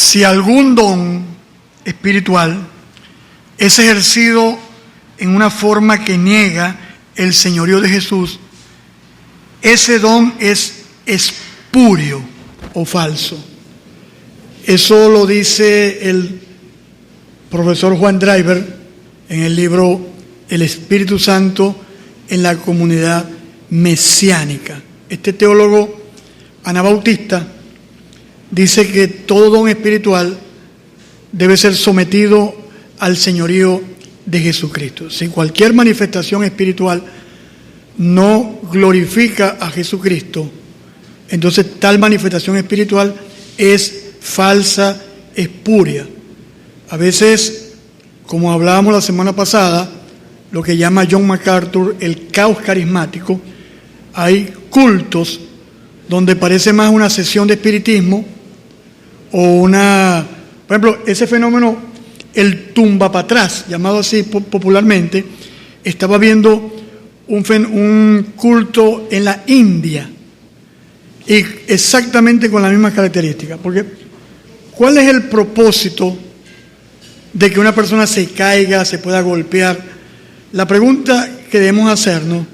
Si algún don espiritual es ejercido en una forma que niega el señorío de Jesús, ese don es espurio o falso. Eso lo dice el profesor Juan Driver en el libro El Espíritu Santo en la comunidad mesiánica. Este teólogo anabautista dice que todo don espiritual debe ser sometido al señorío de Jesucristo. Si cualquier manifestación espiritual no glorifica a Jesucristo, entonces tal manifestación espiritual es falsa, espuria. A veces, como hablábamos la semana pasada, lo que llama John MacArthur el caos carismático, hay cultos donde parece más una sesión de espiritismo o una, por ejemplo, ese fenómeno, el tumba para atrás, llamado así popularmente, estaba viendo un culto en la India y exactamente con las mismas características. Porque ¿cuál es el propósito de que una persona se caiga, se pueda golpear? La pregunta que debemos hacernos: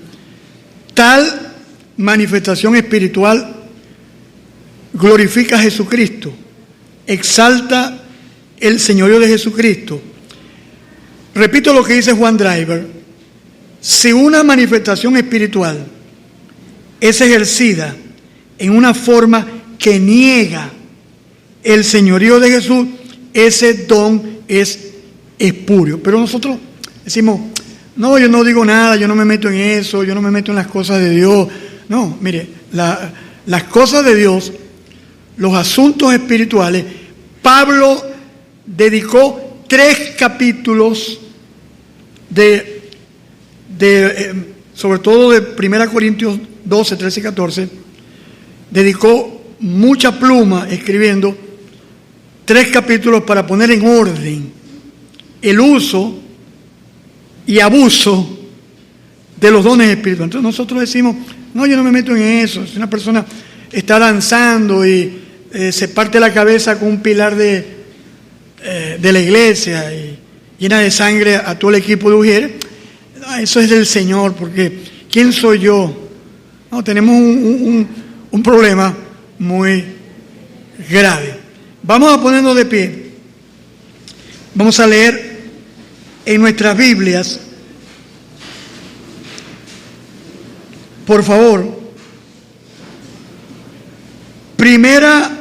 ¿tal manifestación espiritual glorifica a Jesucristo? ¿Exalta el señorío de Jesucristo? Repito lo que dice Juan Driver: si una manifestación espiritual es ejercida en una forma que niega el señorío de Jesús, ese don es espurio. Pero nosotros decimos: no, yo no digo nada, yo no me meto en eso, yo no me meto en las cosas de Dios. No, mire, las cosas de Dios, los asuntos espirituales, Pablo dedicó 3 capítulos sobre todo de 1 Corintios 12, 13 y 14, dedicó mucha pluma escribiendo 3 capítulos para poner en orden el uso y abuso de los dones espirituales. Entonces nosotros decimos: no, yo no me meto en eso. Si una persona está danzando y se parte la cabeza con un pilar de la iglesia y llena de sangre a todo el equipo de Ujier, eso es del Señor, porque ¿quién soy yo? No, tenemos un problema muy grave. Vamos a ponernos de pie. Vamos a leer en nuestras Biblias, por favor, Primera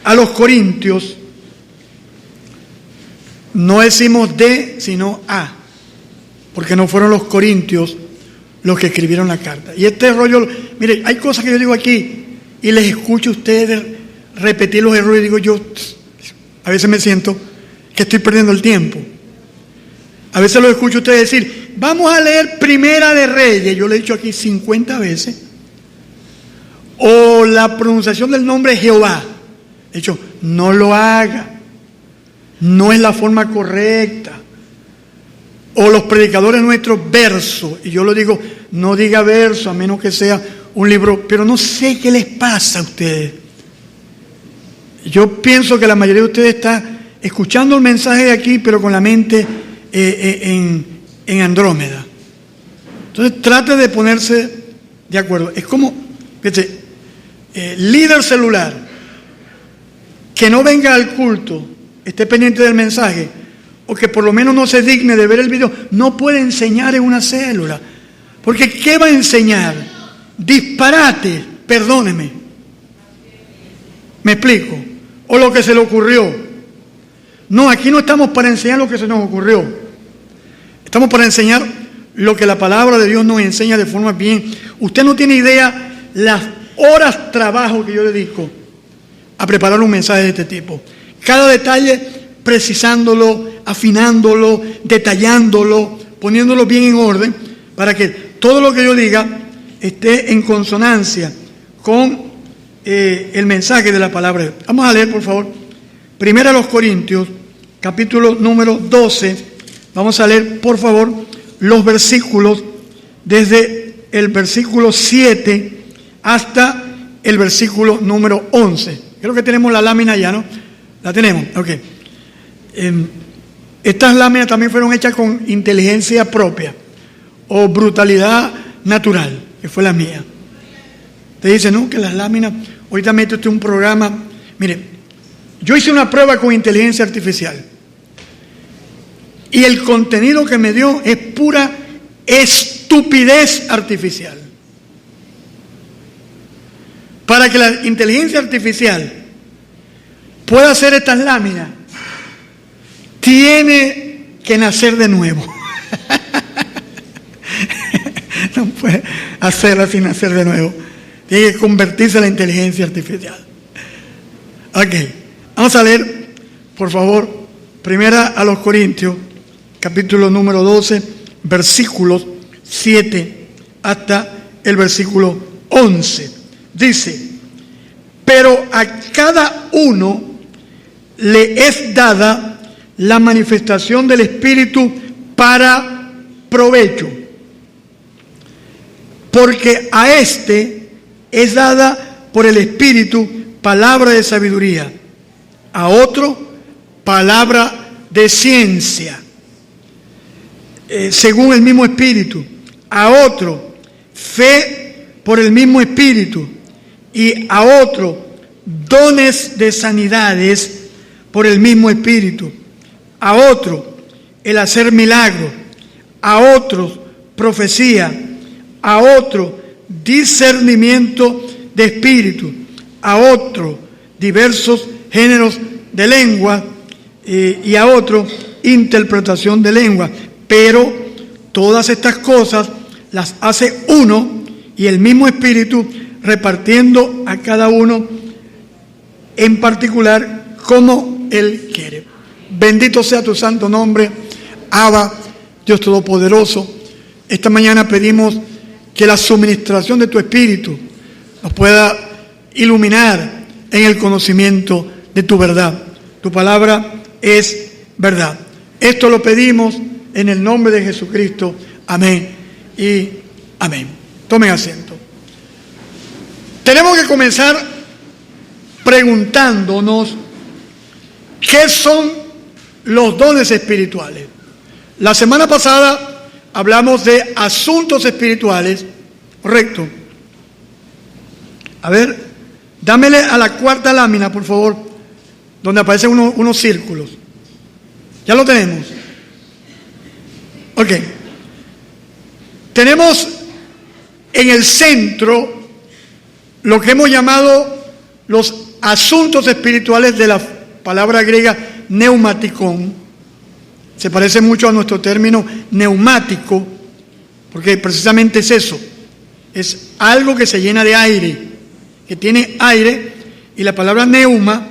a los Corintios. No decimos de, sino a, porque no fueron los corintios los que escribieron la carta. Y este rollo, mire, hay cosas que yo digo aquí y les escucho a ustedes repetir los errores y digo yo, a veces me siento que estoy perdiendo el tiempo. A veces los escucho a ustedes decir: vamos a leer Primera de Reyes. Yo le he dicho aquí 50 veces. O la pronunciación del nombre Jehová. He dicho: no lo haga. No es la forma correcta. O los predicadores nuestros, verso. Y yo lo digo: no diga verso, a menos que sea un libro. Pero no sé qué les pasa a ustedes. Yo pienso que la mayoría de ustedes está escuchando el mensaje de aquí, pero con la mente en Andrómeda. Entonces trate de ponerse de acuerdo. Es como, fíjate, líder celular que no venga al culto, esté pendiente del mensaje, o que por lo menos no se digne de ver el video, no puede enseñar en una célula. Porque ¿qué va a enseñar? Disparate, perdóneme. ¿Me explico? O lo que se le ocurrió. No, aquí no estamos para enseñar lo que se nos ocurrió. Estamos para enseñar lo que la palabra de Dios nos enseña de forma bien. Usted no tiene idea las horas de trabajo que yo dedico a preparar un mensaje de este tipo. Cada detalle precisándolo, afinándolo, detallándolo, poniéndolo bien en orden, para que todo lo que yo diga esté en consonancia con el mensaje de la palabra. Vamos a leer, por favor, Primera a los Corintios, capítulo número 12. Vamos a leer, por favor, los versículos desde el versículo 7 hasta el versículo número 11. Creo que tenemos la lámina ya, ¿no? ¿La tenemos? Ok. Estas láminas también fueron hechas con inteligencia propia o brutalidad natural, que fue la mía. Te dice, no, que las láminas, ahorita meto un programa. Mire, yo hice una prueba con inteligencia artificial y el contenido que me dio es pura estupidez artificial. Para que la inteligencia artificial pueda hacer estas láminas, tiene que nacer de nuevo. No puede hacerla sin nacer de nuevo. Tiene que convertirse en la inteligencia artificial. Ok, vamos a leer, por favor, primera a los Corintios, capítulo número 12, versículos 7 hasta el versículo 11. Dice, pero a cada uno le es dada la manifestación del Espíritu para provecho. Porque a este es dada por el Espíritu palabra de sabiduría, a otro palabra de ciencia, según el mismo Espíritu, a otro fe por el mismo Espíritu, y a otro dones de sanidades por el mismo Espíritu, a otro el hacer milagros, a otros profecía, a otro discernimiento de espíritu, a otro diversos géneros de lengua y a otro interpretación de lengua. Pero todas estas cosas las hace uno y el mismo Espíritu, repartiendo a cada uno en particular como Él quiere. Bendito sea tu santo nombre, Abba, Dios Todopoderoso. Esta mañana pedimos que la suministración de tu Espíritu nos pueda iluminar en el conocimiento de tu verdad. Tu palabra es verdad. Esto lo pedimos en el nombre de Jesucristo. Amén y amén. Tomen asiento. Tenemos que comenzar preguntándonos qué son los dones espirituales. La semana pasada hablamos de asuntos espirituales, ¿correcto? A ver, dámele a la cuarta lámina, por favor, donde aparecen unos círculos. ¿Ya lo tenemos? Ok. Tenemos en el centro lo que hemos llamado los asuntos espirituales, de la palabra griega neumatikon. Se parece mucho a nuestro término neumático, porque precisamente es eso. Es algo que se llena de aire, que tiene aire, y la palabra neuma,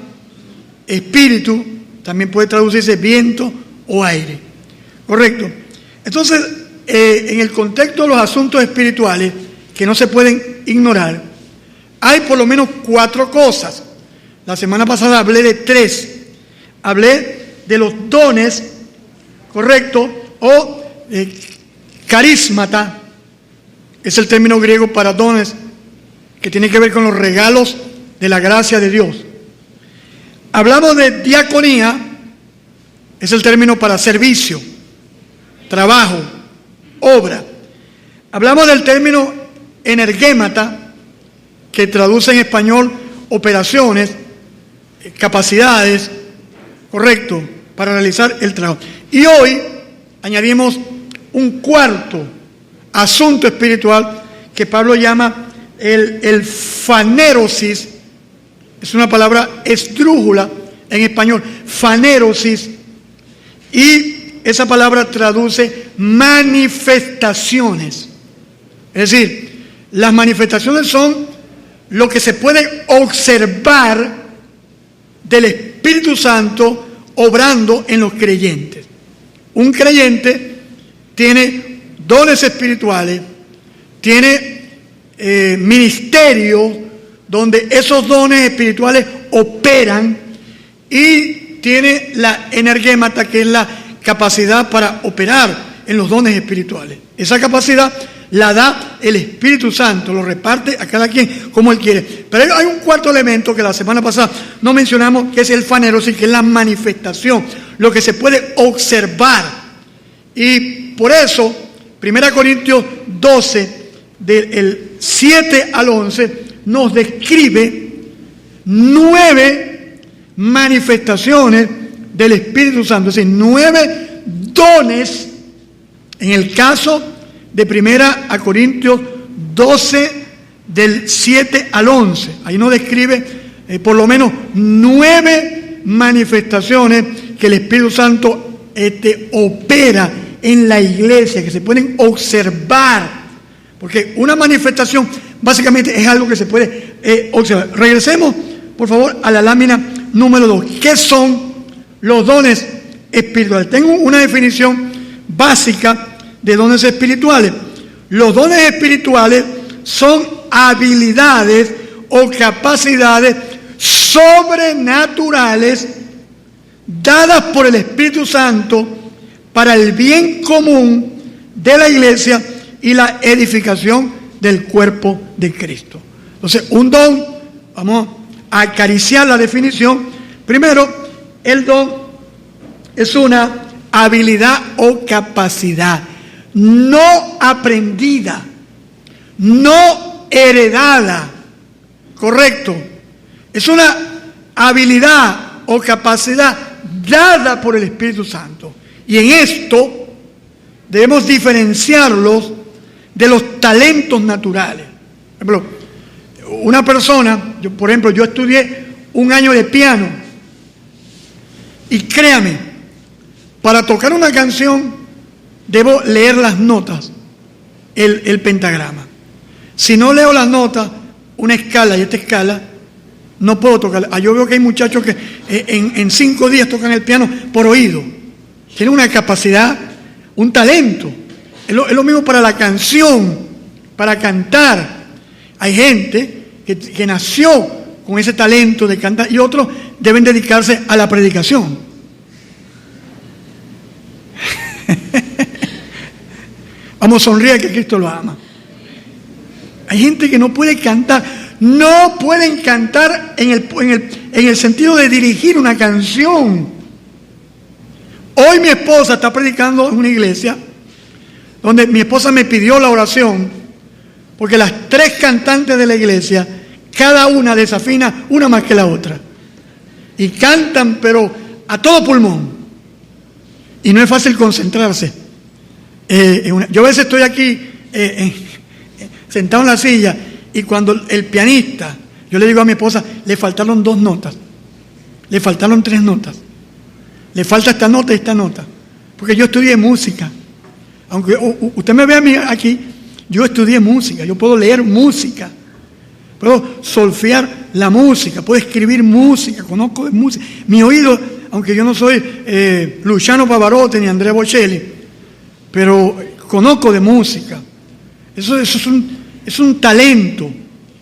espíritu, también puede traducirse viento o aire. ¿Correcto? Entonces, en el contexto de los asuntos espirituales, que no se pueden ignorar, hay por lo menos 4 cosas. La semana pasada hablé de 3. Hablé de los dones, ¿correcto? O carismata, es el término griego para dones, que tiene que ver con los regalos de la gracia de Dios. Hablamos de diaconía, es el término para servicio, trabajo, obra. Hablamos del término energémata, que traduce en español operaciones, capacidades, correcto, para realizar el trabajo. Y hoy añadimos un cuarto asunto espiritual que Pablo llama el fanerosis. Es una palabra esdrújula en español, fanerosis, y esa palabra traduce manifestaciones. Es decir, las manifestaciones son lo que se puede observar del Espíritu Santo obrando en los creyentes. Un creyente tiene dones espirituales, tiene ministerios donde esos dones espirituales operan, y tiene la energémata, que es la capacidad para operar en los dones espirituales. Esa capacidad la da el Espíritu Santo, lo reparte a cada quien como Él quiere. Pero hay un cuarto elemento que la semana pasada no mencionamos, que es el fanerosis, que es la manifestación, lo que se puede observar. Y por eso, 1 Corintios 12, del 7 al 11, nos describe 9 manifestaciones del Espíritu Santo, es decir, 9 dones, en el caso de 1 Corintios 12, del 7 al 11. Ahí nos describe por lo menos 9 manifestaciones que el Espíritu Santo opera en la iglesia, que se pueden observar. Porque una manifestación básicamente es algo que se puede observar. Regresemos, por favor, a la lámina número 2. ¿Qué son los dones espirituales? Tengo una definición básica de dones espirituales. Los dones espirituales son habilidades o capacidades sobrenaturales dadas por el Espíritu Santo para el bien común de la iglesia y la edificación del cuerpo de Cristo. Entonces, un don, vamos a acariciar la definición. Primero, el don es una habilidad o capacidad no aprendida, no heredada, correcto. Es una habilidad o capacidad dada por el Espíritu Santo. Y en esto debemos diferenciarlos de los talentos naturales. Por ejemplo, una persona, por ejemplo, yo estudié un año de piano y créame, para tocar una canción debo leer las notas, el pentagrama. Si no leo las notas, una escala y esta escala, no puedo tocar. Yo veo que hay muchachos que en 5 días tocan el piano por oído. Tienen una capacidad, un talento. Es lo mismo para la canción, para cantar. Hay gente que nació con ese talento de cantar y otros deben dedicarse a la predicación. Vamos, sonríe que Cristo lo ama. Hay gente que no puede cantar, no pueden cantar en el sentido de dirigir una canción. Hoy mi esposa está predicando en una iglesia donde mi esposa me pidió la oración porque las 3 cantantes de la iglesia, cada una desafina una más que la otra. Y cantan, pero a todo pulmón. Y no es fácil concentrarse. Yo a veces estoy aquí sentado en la silla y cuando el pianista, yo le digo a mi esposa, le faltaron 2 notas, le faltaron 3 notas, le falta esta nota y esta nota, porque yo estudié música. Aunque usted me ve a mí aquí, yo estudié música, yo puedo leer música, puedo solfear la música, puedo escribir música, conozco de música. Mi oído, aunque yo no soy Luciano Pavarotti ni Andrea Bocelli, pero conozco de música. Eso es un talento.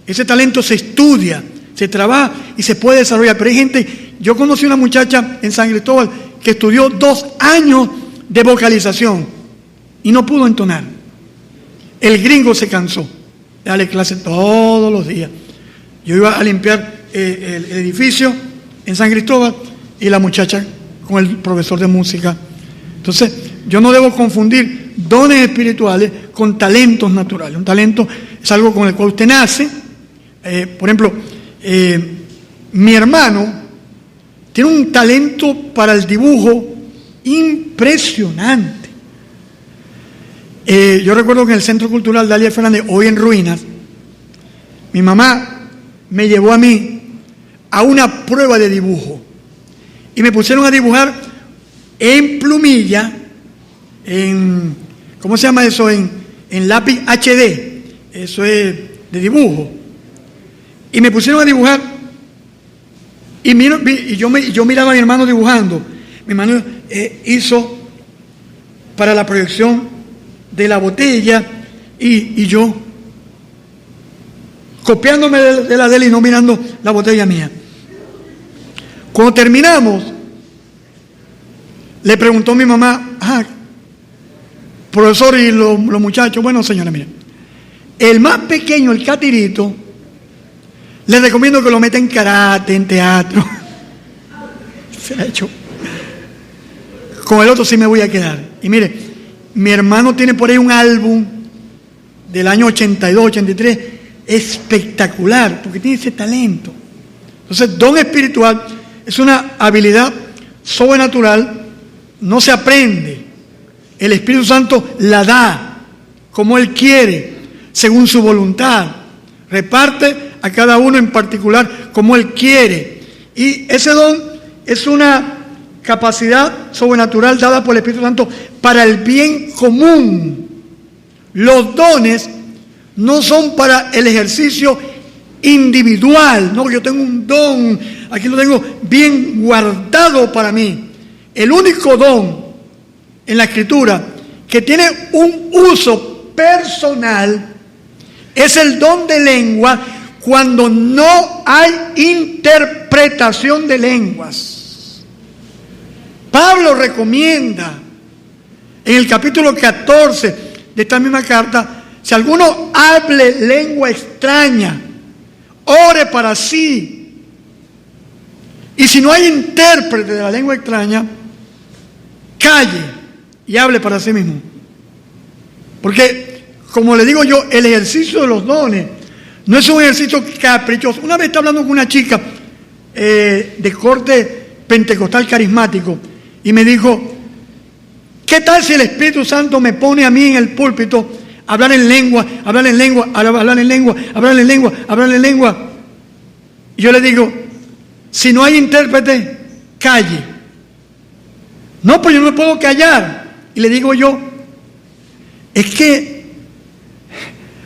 Ese talento se estudia, se trabaja y se puede desarrollar. Pero hay gente, yo conocí una muchacha en San Cristóbal que estudió 2 años de vocalización y no pudo entonar. El gringo se cansó de darle clases todos los días. Yo iba a limpiar el edificio en San Cristóbal y la muchacha con el profesor de música. Entonces, yo no debo confundir dones espirituales con talentos naturales. Un talento es algo con el cual usted nace. Por ejemplo, mi hermano tiene un talento para el dibujo impresionante. Yo recuerdo que en el Centro Cultural Dalia Fernández, hoy en ruinas, mi mamá me llevó a mí a una prueba de dibujo y me pusieron a dibujar en plumilla, ¿cómo se llama eso? En lápiz HD, eso es de dibujo. Y me pusieron a dibujar y yo miraba a mi hermano dibujando. Mi hermano hizo para la proyección de la botella y yo copiándome de la de él y no mirando la botella mía. Cuando terminamos, le preguntó mi mamá, profesor y los muchachos, bueno, señora, miren, el más pequeño, el catirito, les recomiendo que lo meta en karate, en teatro. Se ha hecho. Con el otro sí me voy a quedar. Y mire, mi hermano tiene por ahí un álbum del año 82, 83, espectacular, porque tiene ese talento. Entonces, don espiritual es una habilidad sobrenatural, no se aprende. El Espíritu Santo la da como Él quiere, según su voluntad. Reparte a cada uno en particular como Él quiere. Y ese don es una capacidad sobrenatural dada por el Espíritu Santo para el bien común. Los dones no son para el ejercicio individual. No, yo tengo un don, aquí lo tengo bien guardado para mí. El único don en la Escritura que tiene un uso personal es el don de lengua cuando no hay interpretación de lenguas. Pablo recomienda en el capítulo 14 de esta misma carta, si alguno hable lengua extraña, ore para sí. Y si no hay intérprete de la lengua extraña, calle y hable para sí mismo. Porque, como le digo yo, el ejercicio de los dones no es un ejercicio caprichoso. Una vez estaba hablando con una chica de corte pentecostal carismático y me dijo, ¿qué tal si el Espíritu Santo me pone a mí en el púlpito a hablar en lengua, hablar en lengua, hablar en lengua, hablar en lengua, hablar en lengua? Y yo le digo, si no hay intérprete, calle. No, pues yo no me puedo callar. Y le digo yo, es que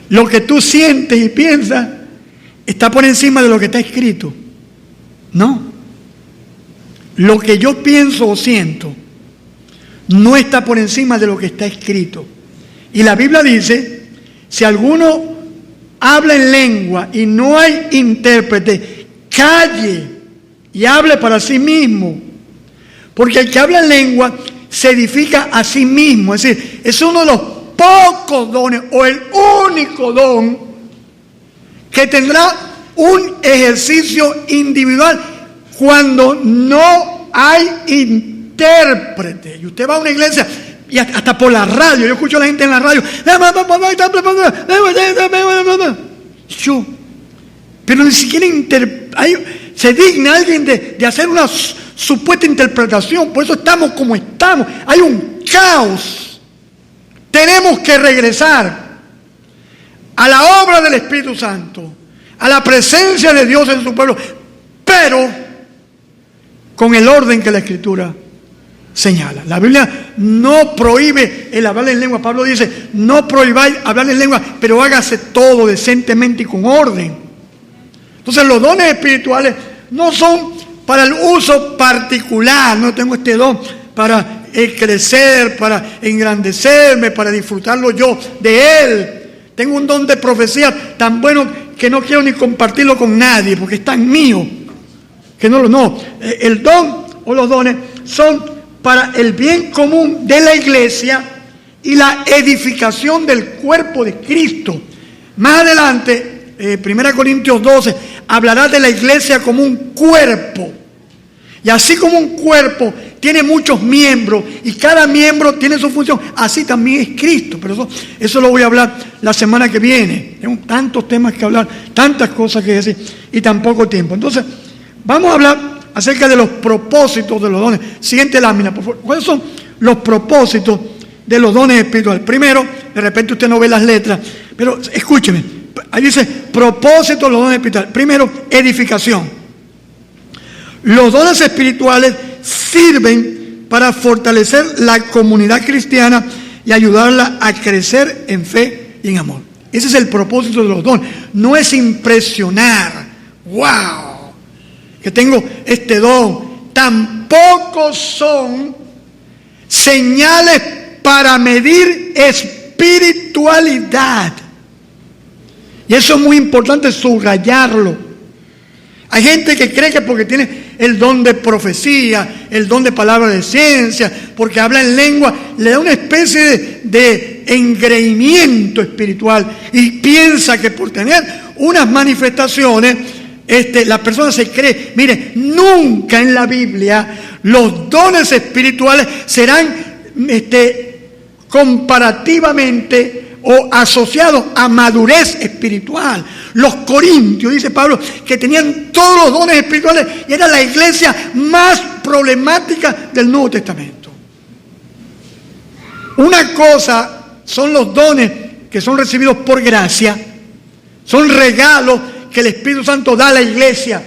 lo que tú sientes y piensas está por encima de lo que está escrito. No. Lo que yo pienso o siento no está por encima de lo que está escrito. Y la Biblia dice, si alguno habla en lengua y no hay intérprete, calle y hable para sí mismo. Porque el que habla en lengua se edifica a sí mismo. Es decir, es uno de los pocos dones o el único don que tendrá un ejercicio individual cuando no hay intérprete. Y usted va a una iglesia y hasta por la radio, yo escucho a la gente en la radio, pero ni siquiera se digna alguien de hacer una supuesta interpretación. Por eso estamos como estamos. Hay un caos. Tenemos que regresar a la obra del Espíritu Santo, a la presencia de Dios en su pueblo, pero con el orden que la Escritura señala. La Biblia no prohíbe el hablar en lengua. Pablo dice, no prohibáis hablar en lengua, pero hágase todo decentemente y con orden. Entonces los dones espirituales no son para el uso particular. No tengo este don para crecer, para engrandecerme, para disfrutarlo yo de él. Tengo un don de profecía tan bueno que no quiero ni compartirlo con nadie porque es tan mío que no. El don o los dones son para el bien común de la iglesia y la edificación del cuerpo de Cristo. Más adelante, 1 Corintios 12, hablará de la iglesia como un cuerpo. Y así como un cuerpo tiene muchos miembros y cada miembro tiene su función, así también es Cristo. Pero eso lo voy a hablar la semana que viene. Tengo tantos temas que hablar, tantas cosas que decir y tan poco tiempo. Entonces, vamos a hablar acerca de los propósitos de los dones. Siguiente lámina, por favor. ¿Cuáles son los propósitos de los dones espirituales? Primero, de repente usted no ve las letras, pero escúcheme. Ahí dice propósito de los dones espirituales. Primero, edificación. Los dones espirituales sirven para fortalecer la comunidad cristiana y ayudarla a crecer en fe y en amor. Ese es el propósito de los dones. No es impresionar. ¡Wow! Que tengo este don. Tampoco son señales para medir espiritualidad. Y eso es muy importante subrayarlo. Hay gente que cree que porque tiene el don de profecía, el don de palabra de ciencia, porque habla en lengua, le da una especie de engreimiento espiritual y piensa que por tener unas manifestaciones, la persona se cree. Mire, nunca en la Biblia los dones espirituales serán comparativamente o asociados a madurez espiritual. Los corintios, dice Pablo, que tenían todos los dones espirituales y era la iglesia más problemática del Nuevo Testamento. Una cosa son los dones que son recibidos por gracia, son regalos que el Espíritu Santo da a la iglesia,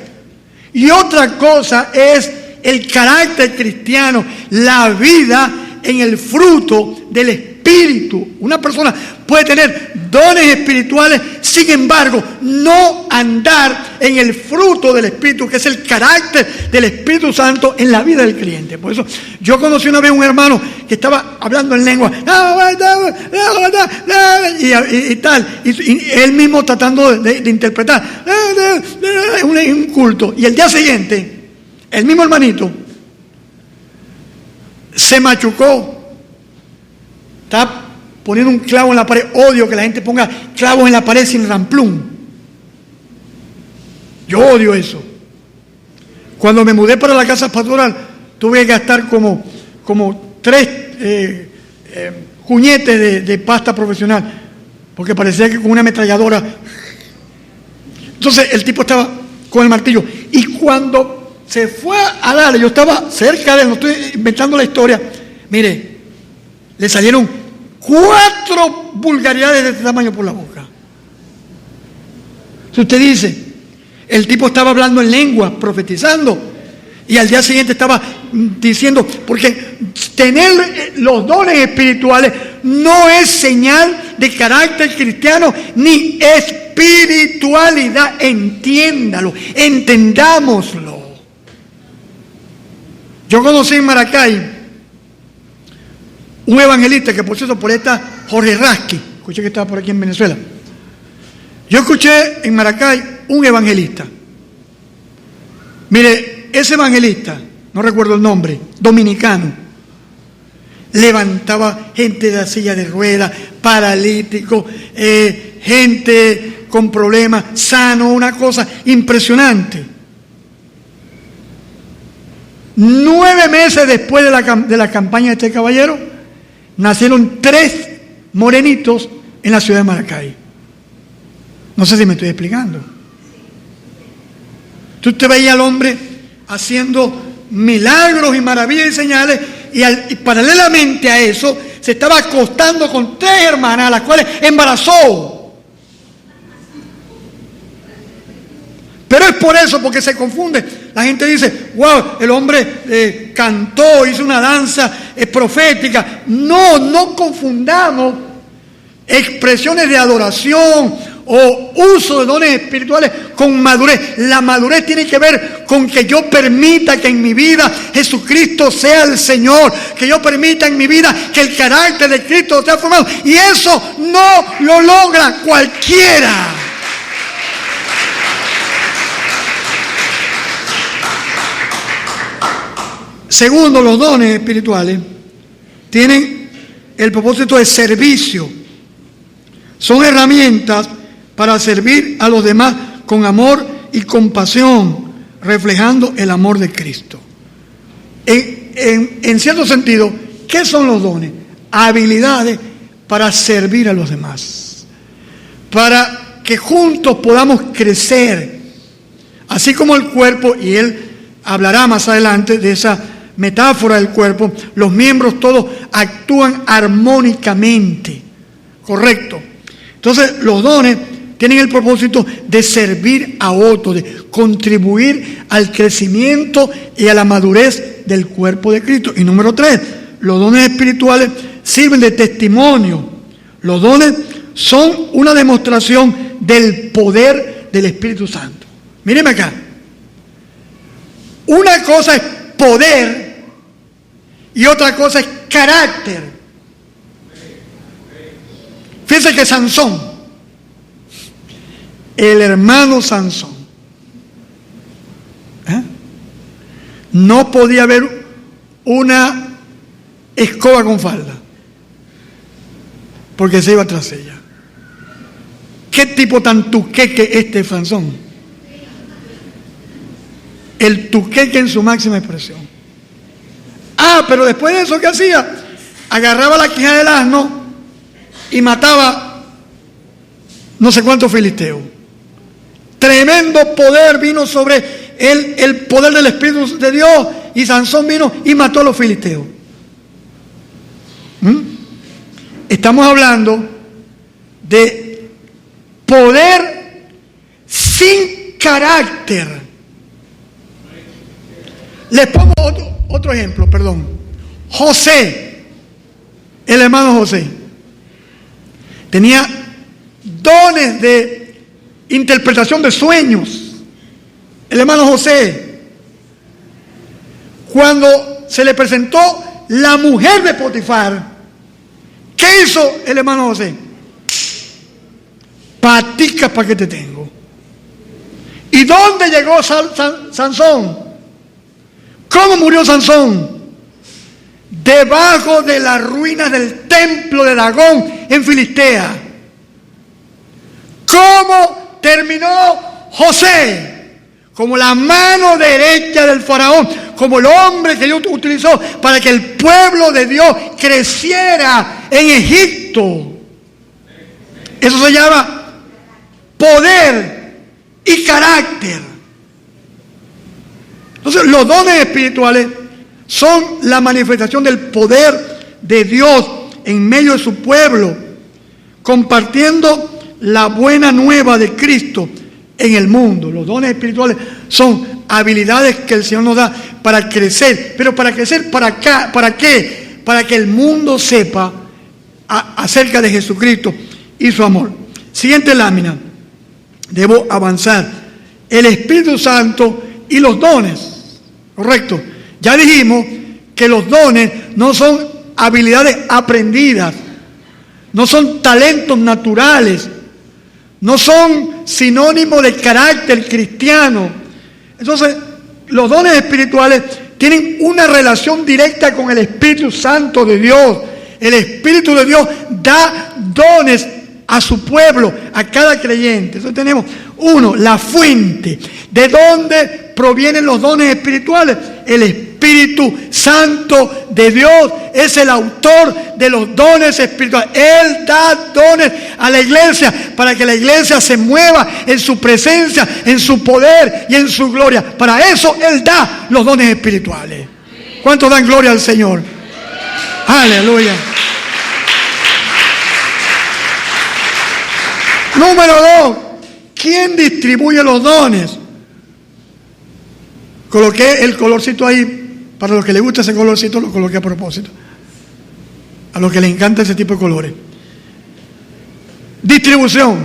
y otra cosa es el carácter cristiano, la vida en el fruto del Espíritu. Una persona puede tener dones espirituales, sin embargo, no andar en el fruto del Espíritu, que es el carácter del Espíritu Santo en la vida del creyente. Por eso, yo conocí una vez un hermano que estaba hablando en lengua, y tal, y él mismo tratando de interpretar un culto. Y el día siguiente, el mismo hermanito se machucó. Está poniendo un clavo en la pared. Odio que la gente ponga clavos en la pared sin ramplum. Yo odio eso. Cuando me mudé para la casa pastoral, tuve que gastar como 3 cuñetes de pasta profesional, porque parecía que con una ametralladora. Entonces el tipo estaba con el martillo, y cuando se fue a darle, yo estaba cerca de él, no estoy inventando la historia, mire, le salieron 4 vulgaridades de este tamaño por la boca. Si usted dice, el tipo estaba hablando en lengua, profetizando, y al día siguiente estaba diciendo, porque tener los dones espirituales no es señal de carácter cristiano ni espiritualidad. Entiéndalo, entendámoslo. Yo conocí en Maracay un evangelista que, por cierto, por esta Jorge Rasky, escuché que estaba por aquí en Venezuela. Yo escuché en Maracay un evangelista. Mire, ese evangelista, no recuerdo el nombre, dominicano, levantaba gente de la silla de ruedas, paralíticos, gente con problemas, sano, una cosa impresionante. 9 meses después de la campaña de este caballero, nacieron 3 morenitos en la ciudad de Maracay. No sé si me estoy explicando. Usted veía al hombre haciendo milagros y maravillas y señales, y paralelamente a eso se estaba acostando con 3 hermanas a las cuales embarazó. Pero es por eso, porque se confunde. La gente dice, wow, el hombre cantó, hizo una danza profética. No confundamos expresiones de adoración o uso de dones espirituales con madurez. La madurez tiene que ver con que yo permita que en mi vida Jesucristo sea el Señor, que yo permita en mi vida que el carácter de Cristo sea formado, y eso no lo logra cualquiera. Segundo, los dones espirituales tienen el propósito de servicio. Son herramientas para servir a los demás con amor y compasión, reflejando el amor de Cristo. En cierto sentido, ¿qué son los dones? Habilidades para servir a los demás, para que juntos podamos crecer, así como el cuerpo, y él hablará más adelante de esa metáfora del cuerpo, los miembros todos actúan armónicamente. Correcto. Entonces, los dones tienen el propósito de servir a otros, de contribuir al crecimiento y a la madurez del cuerpo de Cristo. Y número 3, los dones espirituales sirven de testimonio. Los dones son una demostración del poder del Espíritu Santo. Míreme acá. Una cosa es poder y otra cosa es carácter. Fíjense que Sansón, el hermano Sansón, no podía ver una escoba con falda, porque se iba tras ella. ¿Qué tipo tan tuqueque este Sansón? El tuqueque en su máxima expresión. Pero después de eso, ¿qué hacía? Agarraba la quija del asno y mataba no sé cuántos filisteos. Tremendo poder vino sobre él, el poder del Espíritu de Dios, y Sansón vino y mató a los filisteos. Estamos hablando de poder sin carácter. Les pongo otro ejemplo, perdón. José, el hermano José, tenía dones de interpretación de sueños. El hermano José, cuando se le presentó la mujer de Potifar, ¿qué hizo el hermano José? Paticas para que te tengo. ¿Y dónde llegó Sansón? ¿Cómo murió Sansón? Debajo de las ruinas del templo de Dagón en Filistea. ¿Cómo terminó José? Como la mano derecha del faraón, como el hombre que Dios utilizó para que el pueblo de Dios creciera en Egipto. Eso se llama poder y carácter. Entonces, los dones espirituales son la manifestación del poder de Dios en medio de su pueblo, compartiendo la buena nueva de Cristo en el mundo. Los dones espirituales son habilidades que el Señor nos da para crecer. Pero para crecer, ¿para qué? Para que el mundo sepa acerca de Jesucristo y su amor. Siguiente lámina. Debo avanzar. El Espíritu Santo y los dones. Correcto. Ya dijimos que los dones no son habilidades aprendidas, no son talentos naturales, no son sinónimos de carácter cristiano. Entonces, los dones espirituales tienen una relación directa con el Espíritu Santo de Dios. El Espíritu de Dios da dones a su pueblo, a cada creyente. Entonces tenemos uno, la fuente. ¿De dónde provienen los dones espirituales? El Espíritu Santo de Dios es el autor de los dones espirituales. Él da dones a la iglesia para que la iglesia se mueva en su presencia, en su poder y en su gloria. Para eso Él da los dones espirituales. ¿Cuántos dan gloria al Señor? Aleluya. Número 2, ¿quién distribuye los dones? Coloqué el colorcito ahí. Para los que les gusta ese colorcito, lo coloqué a propósito. A los que les encanta ese tipo de colores. Distribución.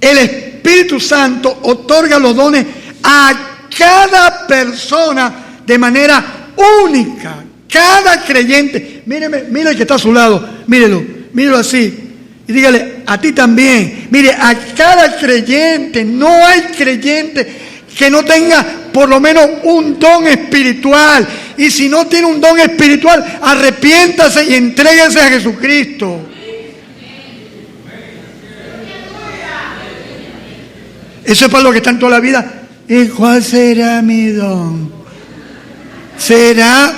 El Espíritu Santo otorga los dones a cada persona de manera única. Cada creyente. Mire el que está a su lado. Mírelo así. Y dígale, a ti también. Mire, a cada creyente. No hay creyente que no tenga por lo menos un don espiritual. Y si no tiene un don espiritual, arrepiéntase y entréguese a Jesucristo. Eso es para los que están toda la vida. ¿Y cuál será mi don? ¿Será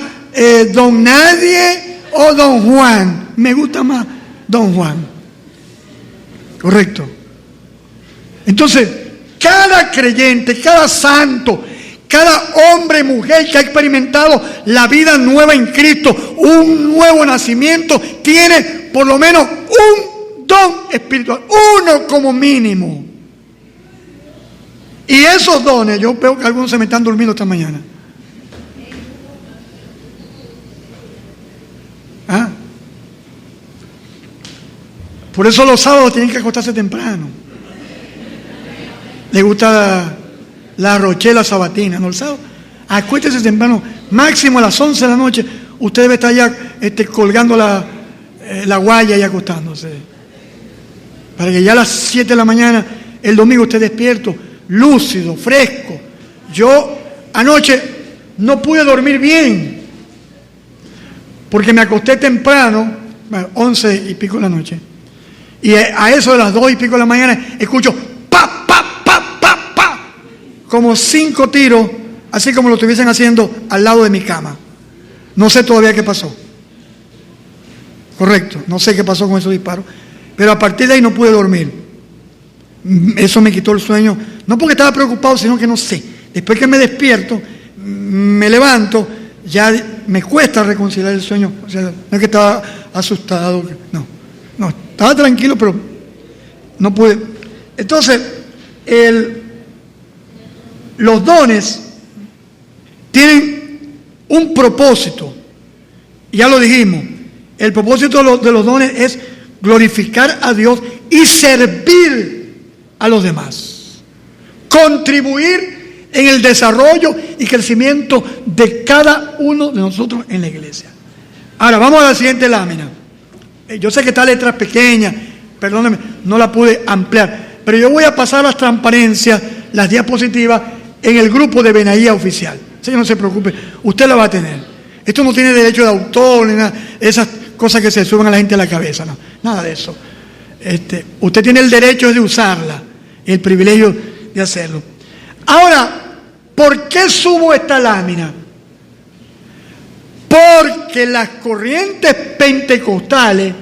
don Nadie o don Juan? Me gusta más don Juan. Correcto. Entonces, cada creyente, cada santo, cada hombre y mujer que ha experimentado la vida nueva en Cristo, un nuevo nacimiento, tiene por lo menos un don espiritual, uno como mínimo. Y esos dones, yo veo que algunos se me están durmiendo esta mañana. Por eso los sábados tienen que acostarse temprano. Le gusta la rochela sabatina, ¿no? El sábado, acuéstese temprano, máximo a las 11 de la noche, usted debe estar ya colgando la guaya y acostándose. Para que ya a las 7 de la mañana, el domingo, esté despierto, lúcido, fresco. Yo anoche no pude dormir bien, porque me acosté temprano, 11 y pico de la noche, y a eso de las 2 y pico de la mañana escucho pa, pa, pa, pa, pa, como 5 tiros, así como lo estuviesen haciendo al lado de mi cama. No sé todavía qué pasó. Correcto, no sé qué pasó con esos disparos, pero a partir de ahí no pude dormir. Eso me quitó el sueño, no porque estaba preocupado, sino que no sé. Después que me despierto, me levanto, ya me cuesta reconciliar el sueño. O sea, no es que estaba asustado, no, estaba tranquilo, pero no pude. Entonces, los dones tienen un propósito, ya lo dijimos. El propósito de los dones es glorificar a Dios y servir a los demás, contribuir en el desarrollo y crecimiento de cada uno de nosotros en la iglesia. Ahora, vamos a la siguiente lámina. Yo sé que esta letra es pequeña, perdónenme, no la pude ampliar, pero yo voy a pasar las transparencias, las diapositivas, en el grupo de Benaía oficial. Así que no se preocupe, usted la va a tener. Esto no tiene derecho de autor, ni nada, esas cosas que se suben a la gente a la cabeza, no, nada de eso. Usted tiene el derecho de usarla, el privilegio de hacerlo. Ahora, ¿por qué subo esta lámina? Porque las corrientes pentecostales,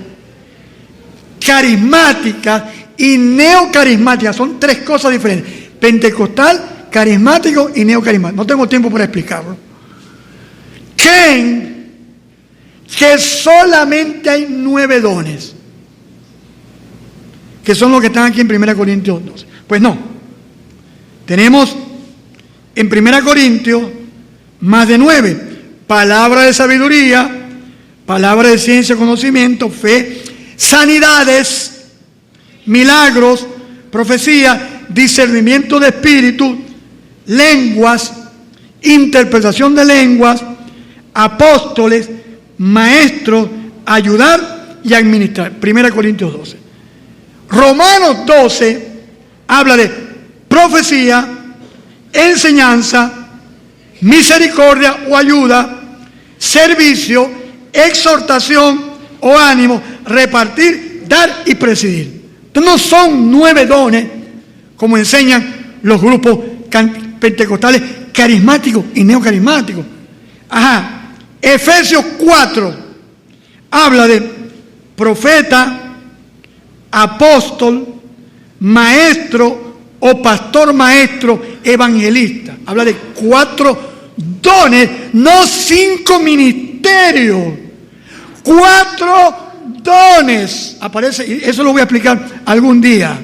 carismáticas y neocarismáticas, son 3 cosas diferentes: pentecostal, carismático y neocarismático. No tengo tiempo para explicarlo. Creen que solamente hay 9 dones, que son los que están aquí en 1 Corintios 12. Pues no. Tenemos en 1 Corintios más de 9. Palabra de sabiduría, palabra de ciencia, conocimiento, fe, sanidades, milagros, profecía, discernimiento de espíritu, lenguas, interpretación de lenguas, apóstoles, maestros, ayudar y administrar. 1 Corintios 12. Romanos 12 habla de profecía, enseñanza, misericordia o ayuda, servicio, exhortación o ánimo, repartir, dar y presidir. Entonces no son 9 dones como enseñan los grupos pentecostales carismáticos y neocarismáticos. Efesios 4 habla de profeta, apóstol, maestro o pastor maestro, evangelista. Habla de 4 dones, no 5 ministerios. 4 dones. Aparece, y eso lo voy a explicar algún día.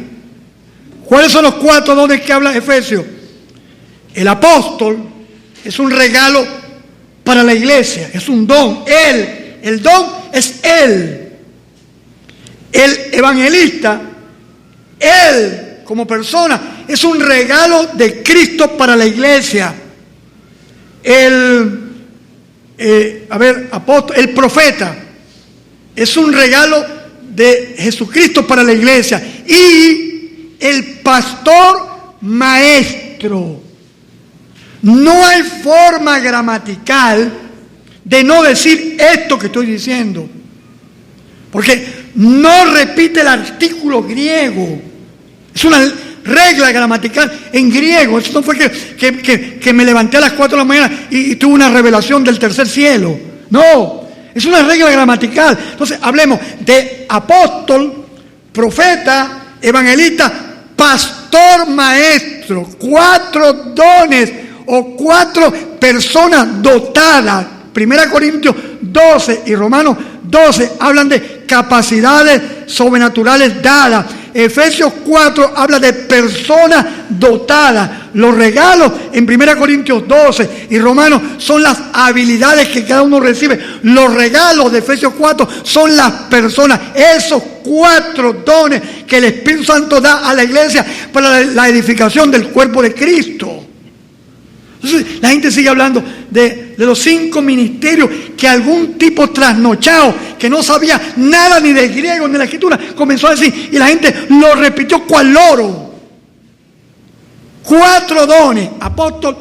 ¿Cuáles son los 4 dones que habla Efesios? El apóstol es un regalo para la iglesia, es un don. El don es Él. El evangelista, Él como persona, es un regalo de Cristo para la iglesia. El profeta es un regalo de Jesucristo para la iglesia. Y el pastor maestro. No hay forma gramatical de no decir esto que estoy diciendo, porque no repite el artículo griego. Es una regla gramatical en griego. Eso no fue que me levanté a las 4 de la mañana y tuve una revelación del tercer cielo. No, es una regla gramatical. Entonces hablemos de apóstol, profeta, evangelista, pastor, maestro. 4 dones o 4 personas dotadas. 1 Corintios 12 y Romanos 12 hablan de capacidades sobrenaturales dadas. Efesios 4 habla de personas dotadas. Los regalos en 1 Corintios 12 y Romanos son las habilidades que cada uno recibe. Los regalos de Efesios 4 son las personas. Esos 4 dones que el Espíritu Santo da a la iglesia para la edificación del cuerpo de Cristo. Entonces, la gente sigue hablando de los 5 ministerios que algún tipo trasnochado, que no sabía nada ni del griego ni de la escritura, comenzó a decir, y la gente lo repitió cual loro. 4 dones: apóstol,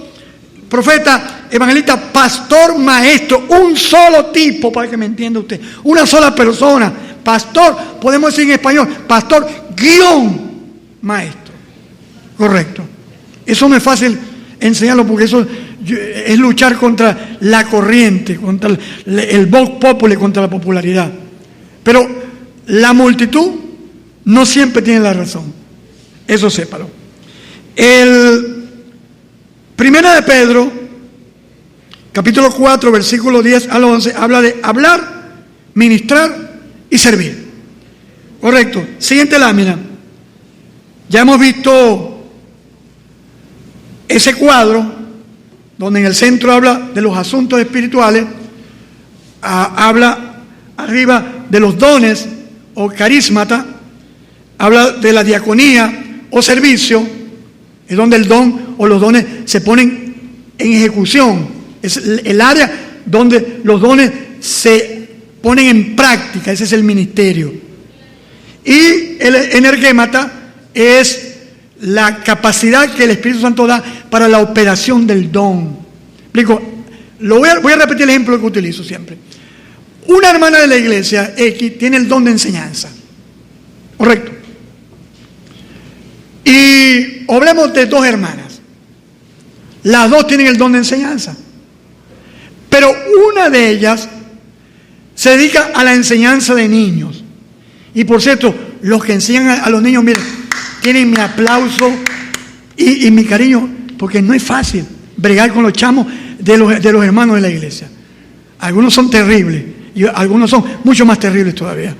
profeta, evangelista, pastor, maestro, un solo tipo, para que me entienda usted, una sola persona. Pastor, podemos decir en español, pastor, guión, maestro. Correcto. Eso no es fácil enseñarlo porque eso es luchar contra la corriente, contra el vox populi, contra la popularidad. Pero la multitud no siempre tiene la razón. Eso sépalo. Primera de Pedro, capítulo 4, versículo 10 al 11, habla de hablar, ministrar y servir. Correcto. Siguiente lámina. Ya hemos visto ese cuadro donde en el centro habla de los asuntos espirituales, habla arriba de los dones o carismata, habla de la diaconía o servicio, es donde el don o los dones se ponen en ejecución, es el área donde los dones se ponen en práctica, ese es el ministerio. Y el energémata es la capacidad que el Espíritu Santo da para la operación del don. Explico, voy a repetir el ejemplo que utilizo siempre. Una hermana de la iglesia X tiene el don de enseñanza, correcto. Y hablemos de dos hermanas. Las dos tienen el don de enseñanza, pero una de ellas se dedica a la enseñanza de niños. Y por cierto, los que enseñan a los niños, miren, tienen mi aplauso y mi cariño, porque no es fácil bregar con los chamos de los hermanos de la iglesia. Algunos son terribles y algunos son mucho más terribles todavía.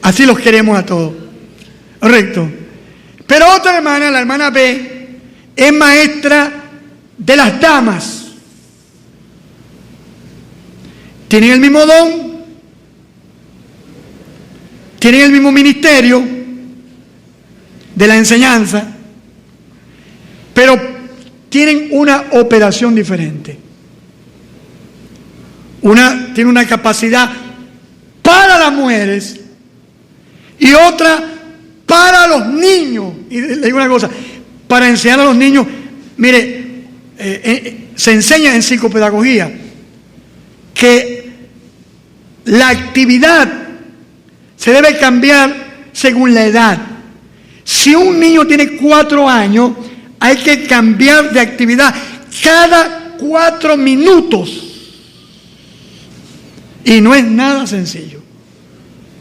Así los queremos a todos. Correcto. Pero otra hermana, la hermana B, es maestra de las damas. Tienen el mismo don, tienen el mismo ministerio de la enseñanza, pero tienen una operación diferente. Una tiene una capacidad para las mujeres y otra para los niños. Y le digo una cosa, para enseñar a los niños, mire, se enseña en psicopedagogía que la actividad se debe cambiar según la edad. Si un niño tiene 4 años, hay que cambiar de actividad cada 4 minutos. Y no es nada sencillo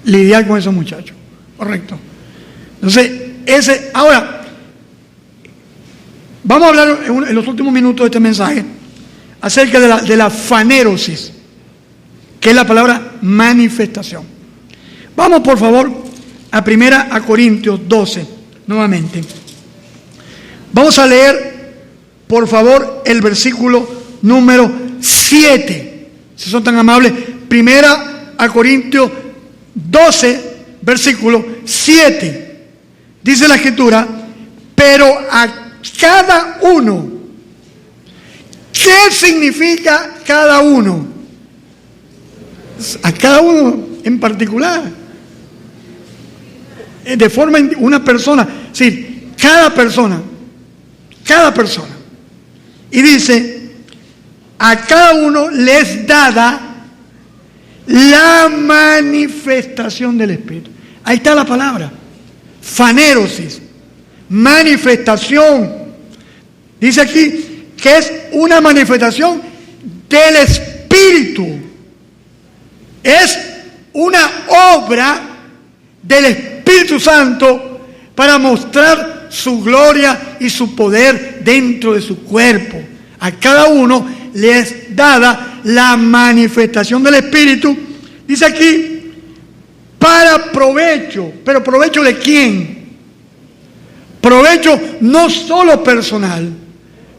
lidiar con esos muchachos. Correcto. Entonces, ahora, vamos a hablar en los últimos minutos de este mensaje acerca de la fanerosis, que es la palabra manifestación. Vamos, por favor, a 1 Corintios 12, nuevamente. Vamos a leer, por favor, el versículo número 7. Si son tan amables, 1 Corintios 12, versículo 7. Dice la Escritura, pero a cada uno. ¿Qué significa cada uno? A cada uno en particular. De forma, una persona, sí, cada persona. Y dice, a cada uno les dada la manifestación del Espíritu. Ahí está la palabra. Fanerosis, manifestación. Dice aquí que es una manifestación del Espíritu. Es una obra del Espíritu Santo para mostrar su gloria y su poder dentro de su cuerpo. A cada uno le es dada la manifestación del Espíritu. Dice aquí, para provecho. ¿Pero provecho de quién? Provecho no solo personal,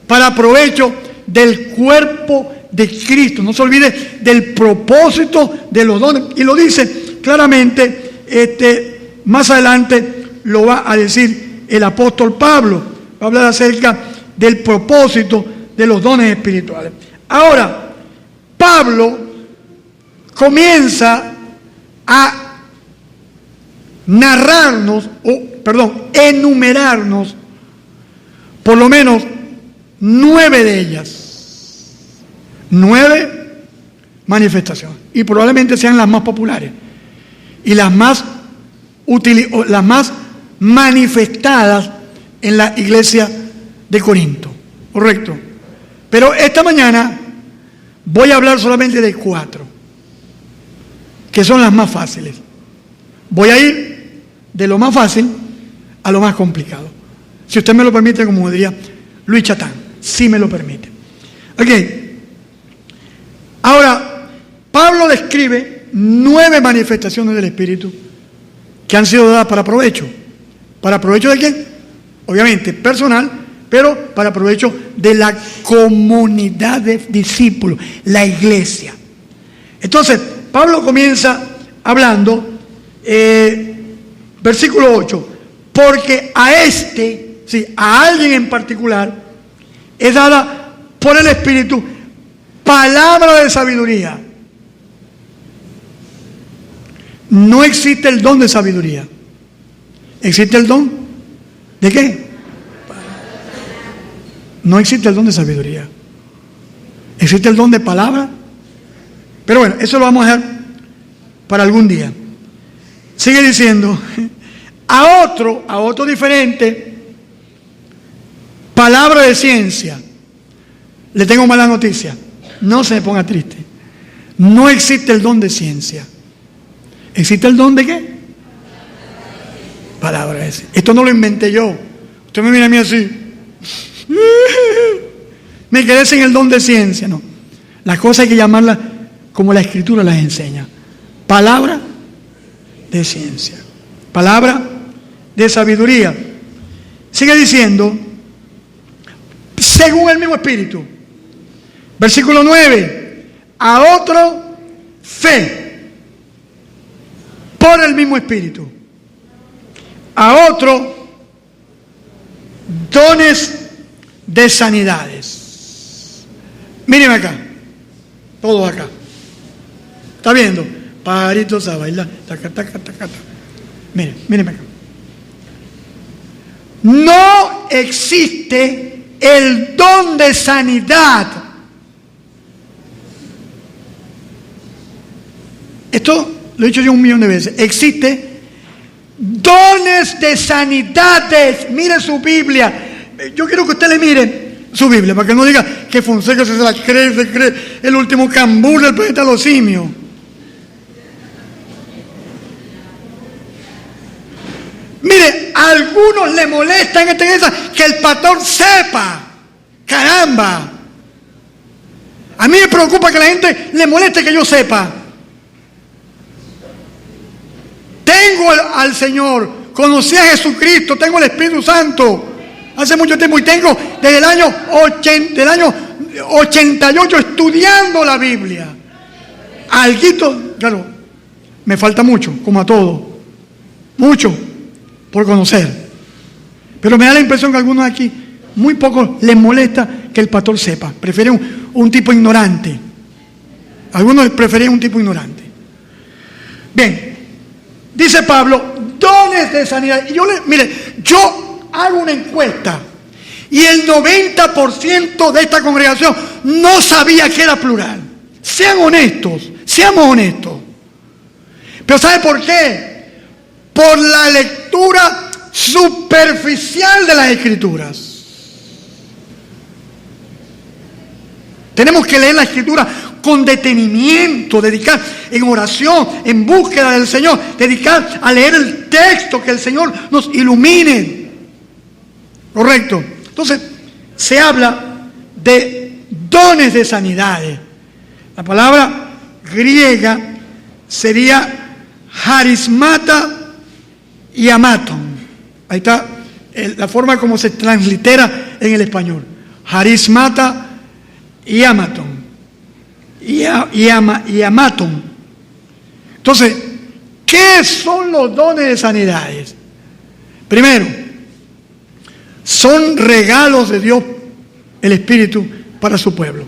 para provecho del cuerpo de Cristo. No se olvide del propósito de los dones. Y lo dice claramente, más adelante lo va a decir el apóstol Pablo. Va a hablar acerca del propósito de los dones espirituales. Ahora, Pablo comienza a enumerarnos por lo menos 9 de ellas. 9 manifestaciones. Y probablemente sean las más populares. Y las más manifestadas en la iglesia de Corinto. Correcto. Pero esta mañana voy a hablar solamente de 4, que son las más fáciles. Voy a ir de lo más fácil a lo más complicado. Si usted me lo permite, como diría Luis Chatán, si me lo permite. Ok. Ahora, Pablo describe 9 manifestaciones del Espíritu que han sido dadas para provecho. ¿Para provecho de quién? Obviamente personal, pero para provecho de la comunidad de discípulos, la iglesia. Entonces, Pablo comienza hablando, versículo 8, porque a a alguien en particular, es dada por el Espíritu palabra de sabiduría. No existe el don de sabiduría. ¿Existe el don de qué? No existe el don de sabiduría. ¿Existe el don de palabra? Pero bueno, eso lo vamos a dejar para algún día. Sigue diciendo, a otro diferente, palabra de ciencia. Le tengo mala noticia. No se me ponga triste. No existe el don de ciencia. ¿Existe el don de qué? Palabra de ciencia. Esto no lo inventé yo. Usted me mira a mí así. Me quedé sin el don de ciencia. No. Las cosas hay que llamarlas como la Escritura las enseña. Palabra de ciencia. Palabra de sabiduría. Sigue diciendo, según el mismo Espíritu. Versículo 9. A otro, fe. Por el mismo Espíritu. A otro, dones de sanidades. Mírenme acá. Todos acá. ¿Está viendo? Paritos a bailar. Taca, taca, taca, taca. Mírenme acá. No existe el don de sanidad. Esto lo he dicho yo 1.000.000 de veces. Existe dones de sanidades. Mire su Biblia. Yo quiero que usted le mire su Biblia, para que no diga que Fonseca se la cree, el último cambur del planeta de los simios. Mire, a algunos le molesta en esta iglesia que el pastor sepa. Caramba. A mí me preocupa que la gente le moleste que yo sepa. Tengo al Señor, conocí a Jesucristo, tengo el Espíritu Santo hace mucho tiempo y tengo desde el año 88 estudiando la Biblia. Alguito, claro, me falta mucho, como a todos, mucho por conocer. Pero me da la impresión que a algunos aquí, muy pocos les molesta que el pastor sepa. Prefieren un tipo ignorante. Algunos prefieren un tipo ignorante. Bien. Dice Pablo, dones de sanidad. Y mire, yo hago una encuesta y el 90% de esta congregación no sabía que era plural. Sean honestos, seamos honestos. Pero ¿sabe por qué? Por la lectura superficial de las Escrituras. Tenemos que leer la Escritura con detenimiento, dedicar en oración, en búsqueda del Señor, dedicar a leer el texto, que el Señor nos ilumine. Correcto. Entonces, se habla de dones de sanidades. La palabra griega sería harismata y amaton. Ahí está la forma como se translitera en el español. Harismata y amaton. Y amaton. Entonces, ¿qué son los dones de sanidades? Primero, son regalos de Dios, el Espíritu, para su pueblo.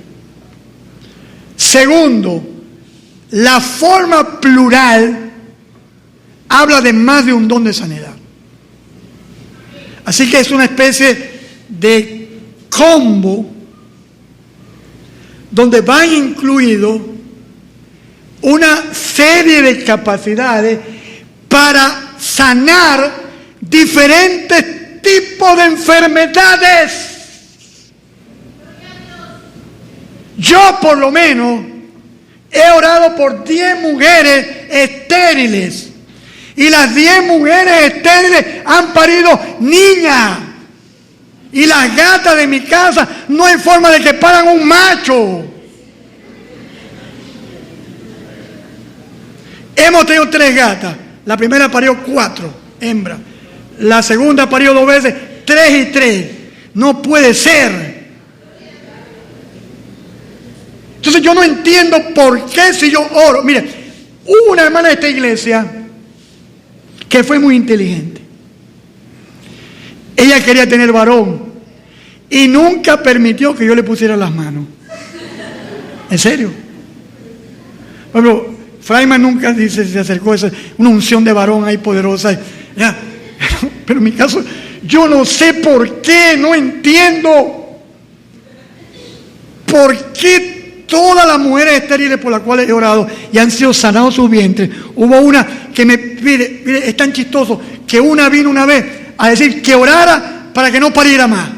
Segundo, la forma plural habla de más de un don de sanidad. Así que es una especie de combo donde van incluidos una serie de capacidades para sanar diferentes tipos de enfermedades. Yo por lo menos he orado por 10 mujeres estériles y las 10 mujeres estériles han parido niñas. Y las gatas de mi casa no hay forma de que paran un macho. Hemos tenido 3 gatas. La primera parió 4 hembras. La segunda parió 2 veces, 3 y 3. No puede ser. Entonces yo no entiendo por qué si yo oro. Mire, hubo una hermana de esta iglesia que fue muy inteligente. Ella quería tener varón y nunca permitió que yo le pusiera las manos. ¿En serio? Por ejemplo, Fraiman nunca se acercó a una unción de varón ahí poderosa. Ya. Pero en mi caso, yo no sé por qué, no entiendo por qué todas las mujeres estériles por las cuales he orado y han sido sanados sus vientres. Hubo una que mire, es tan chistoso que una vino una vez a decir que orara para que no pariera más.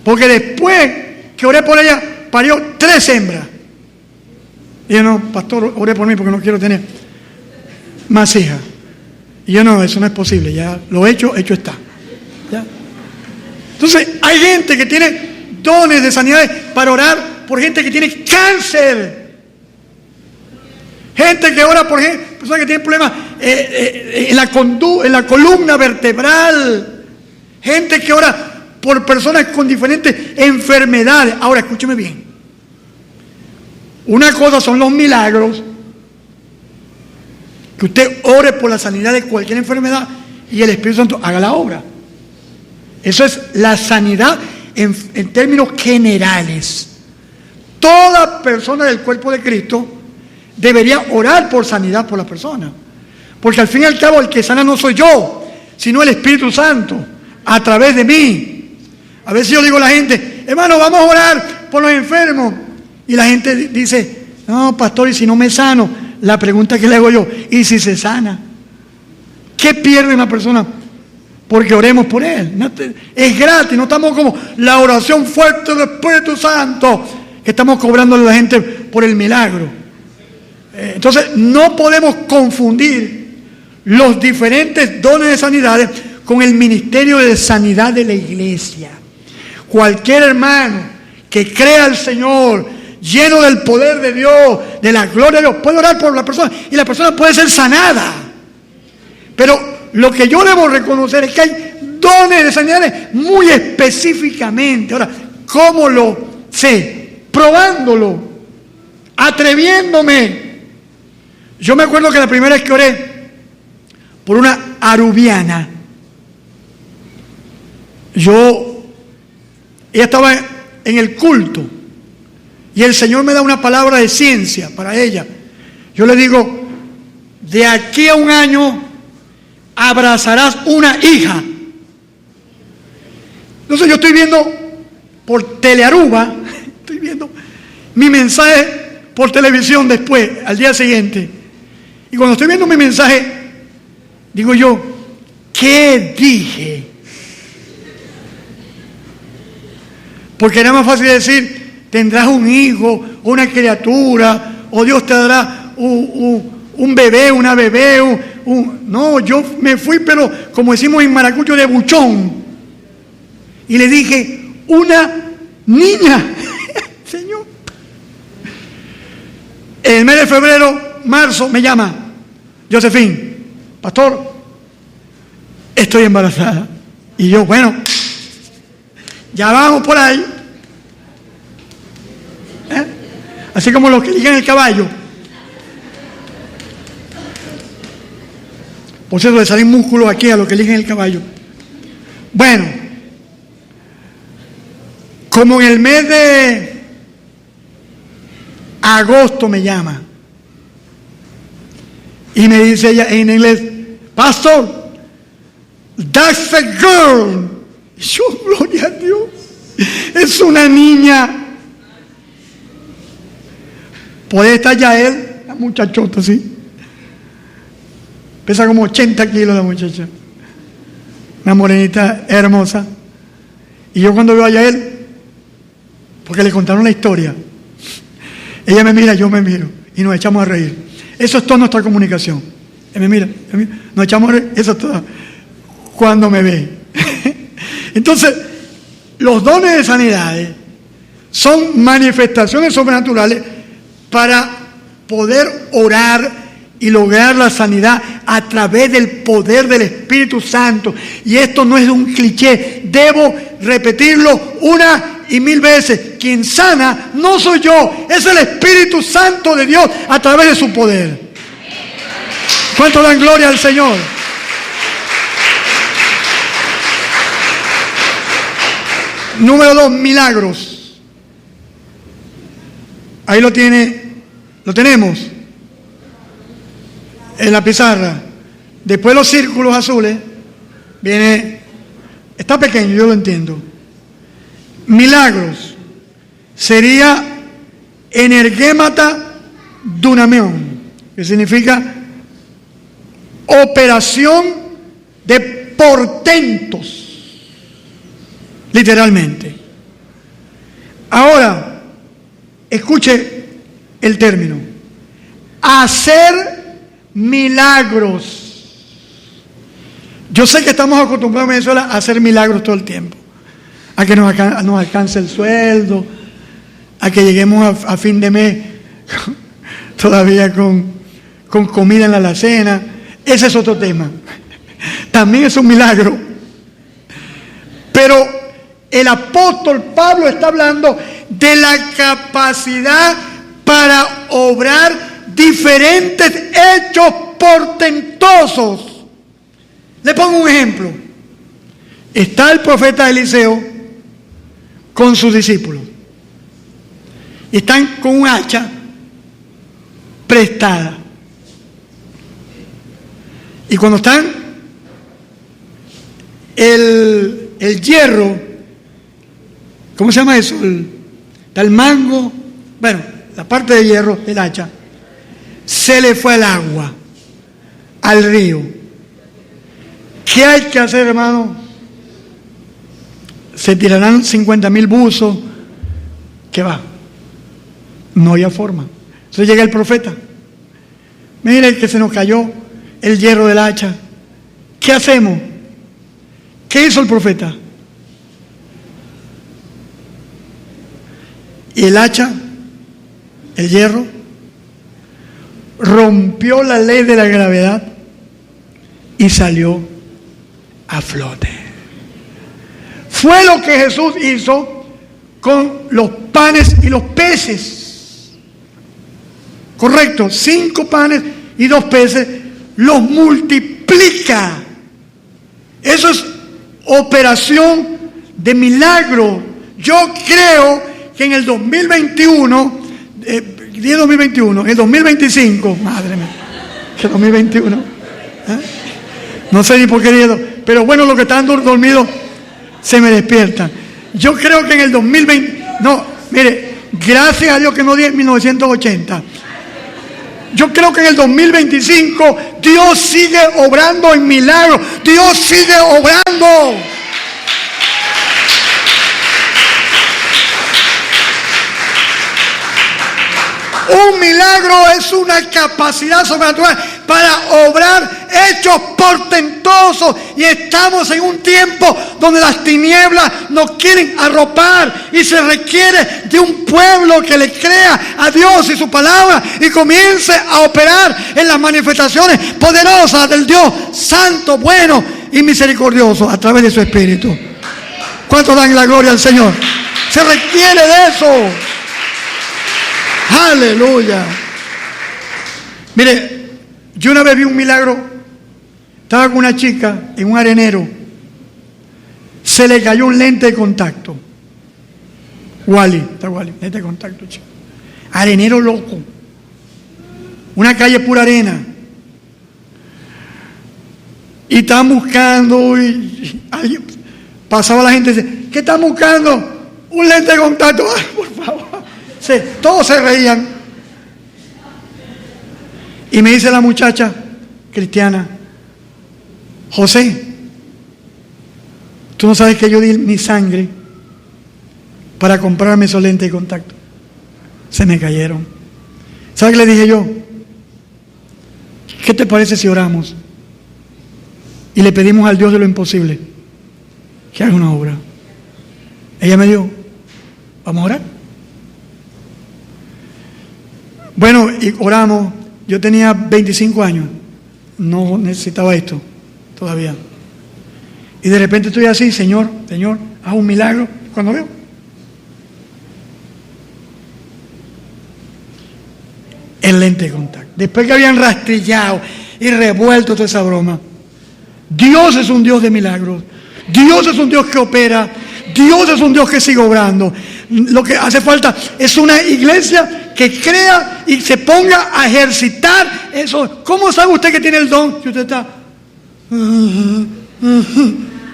Porque después que oré por ella, parió 3 hembras. Y yo, no, pastor, oré por mí porque no quiero tener más hijas. Y yo, no, eso no es posible, ya lo hecho está. ¿Ya? Entonces, hay gente que tiene dones de sanidades para orar por gente que tiene cáncer. Gente que ora por personas que tienen problemas en la columna vertebral. Gente que ora por personas con diferentes enfermedades. Ahora, escúcheme bien. Una cosa son los milagros, que usted ore por la sanidad de cualquier enfermedad y el Espíritu Santo haga la obra. Eso es la sanidad en términos generales. Toda persona del cuerpo de Cristo debería orar por sanidad por la persona. Porque al fin y al cabo el que sana no soy yo, sino el Espíritu Santo, a través de mí. A veces yo digo a la gente, hermano, vamos a orar por los enfermos. Y la gente dice, no, pastor, ¿y si no me sano? La pregunta que le hago yo, ¿y si se sana? ¿Qué pierde una persona porque oremos por él? Es gratis, no estamos como la oración fuerte del Espíritu Santo, que estamos cobrando a la gente por el milagro. Entonces, no podemos confundir los diferentes dones de sanidades con el ministerio de sanidad de la iglesia. Cualquier hermano que crea al Señor, lleno del poder de Dios, de la gloria de Dios, puede orar por la persona y la persona puede ser sanada. Pero lo que yo debo reconocer es que hay dones de sanidades muy específicamente. Ahora, ¿cómo lo sé? Probándolo, atreviéndome. Yo me acuerdo que la primera vez que oré por una arubiana, ella estaba en el culto y el Señor me da una palabra de ciencia para ella. Yo le digo, de aquí a un año abrazarás una hija. Entonces yo estoy viendo por Telearuba, estoy viendo mi mensaje por televisión después, al día siguiente. Y cuando estoy viendo mi mensaje, digo yo, ¿qué dije? Porque era más fácil decir, tendrás un hijo, o una criatura, o Dios te dará un bebé, una bebé. No, yo me fui, pero como decimos en maracucho, de buchón. Y le dije, una niña. Señor. En el mes de febrero, marzo, me llama Josefín, pastor, estoy embarazada. Y yo, bueno, ya vamos por ahí. Así como los que eligen el caballo. Por cierto, le salen músculos aquí a los que eligen el caballo. Bueno, como en el mes de agosto me llama y me dice ella en inglés, pastor, that's a girl. Yo, gloria a Dios. Es una niña. Puede estar ya él, la muchachota, ¿sí? Pesa como 80 kilos la muchacha. Una morenita hermosa. Y yo cuando veo a Yael, porque le contaron la historia, ella me mira, yo me miro y nos echamos a reír. Eso es toda nuestra comunicación. Él me mira, nos echamos a reír, eso es todo. Cuando me ve. Entonces, los dones de sanidades son manifestaciones sobrenaturales para poder orar y lograr la sanidad a través del poder del Espíritu Santo. Y esto no es un cliché, debo repetirlo una y mil veces. Quien sana no soy yo, es el Espíritu Santo de Dios a través de su poder. ¿Cuánto dan gloria al Señor? Número 2, milagros. Ahí lo tenemos en la pizarra. Después los círculos azules viene, está pequeño, yo lo entiendo. Milagros sería energémata dunameón, que significa operación de portentos, literalmente. Ahora, escuche el término: hacer milagros. Yo sé que estamos acostumbrados en Venezuela a hacer milagros todo el tiempo, a que nos alcance el sueldo, a que lleguemos a fin de mes todavía con comida en la alacena. Ese es otro tema. También es un milagro. Pero el apóstol Pablo está hablando de la capacidad para obrar diferentes hechos portentosos. Le pongo un ejemplo. Está el profeta Eliseo con sus discípulos. Y están con un hacha prestada. Y cuando están, el hierro, ¿cómo se llama eso? Está el mango, bueno, la parte de hierro del hacha, se le fue al agua, al río. ¿Qué hay que hacer, hermano? Se tirarán 50.000 buzos. ¿Qué va? No había forma. Entonces llega el profeta. Mire que se nos cayó el hierro del hacha. ¿Qué hacemos? ¿Qué hizo el profeta? Y el hacha, el hierro, rompió la ley de la gravedad y salió a flote. Fue lo que Jesús hizo con los panes y los peces. Correcto, 5 panes y 2 peces, los multiplica. Eso es operación de milagro. Yo creo que en el 2021, en el 2025, madre mía, que 2021, no sé ni por qué día, pero bueno, los que están dormidos se me despiertan. Yo creo que en el 2020, no, mire, gracias a Dios que no di en 1980. Yo creo que en el 2025 Dios sigue obrando en milagros. Dios sigue obrando. Un milagro es una capacidad sobrenatural para obrar hechos portentosos. Y estamos en un tiempo donde las tinieblas nos quieren arropar. Y se requiere de un pueblo que le crea a Dios y su palabra y comience a operar en las manifestaciones poderosas del Dios santo, bueno y misericordioso a través de su Espíritu. ¿Cuántos dan la gloria al Señor? Se requiere de eso. Aleluya. Mire, yo una vez vi un milagro. Estaba con una chica en un arenero. Se le cayó un lente de contacto. Está Wally, lente de contacto, chico. Arenero loco. Una calle pura arena. Y estaban buscando y alguien, pasaba la gente y dice, ¿qué están buscando? Un lente de contacto. Ay, por favor. Todos se reían. Y me dice la muchacha cristiana, José, tú no sabes que yo di mi sangre para comprarme esos lentes de contacto. Se me cayeron. ¿Sabes qué le dije yo? ¿Qué te parece si oramos y le pedimos al Dios de lo imposible que haga una obra? Ella me dijo, ¿vamos a orar? Bueno, y oramos. Yo tenía 25 años, no necesitaba esto todavía. Y de repente estoy así, Señor, haz un milagro. Cuando veo, el lente de contacto. Después que habían rastrillado y revuelto toda esa broma, Dios es un Dios de milagros. Dios es un Dios que opera. Dios es un Dios que sigue obrando. Lo que hace falta es una iglesia que crea y se ponga a ejercitar eso. ¿Cómo sabe usted que tiene el don? Si usted está,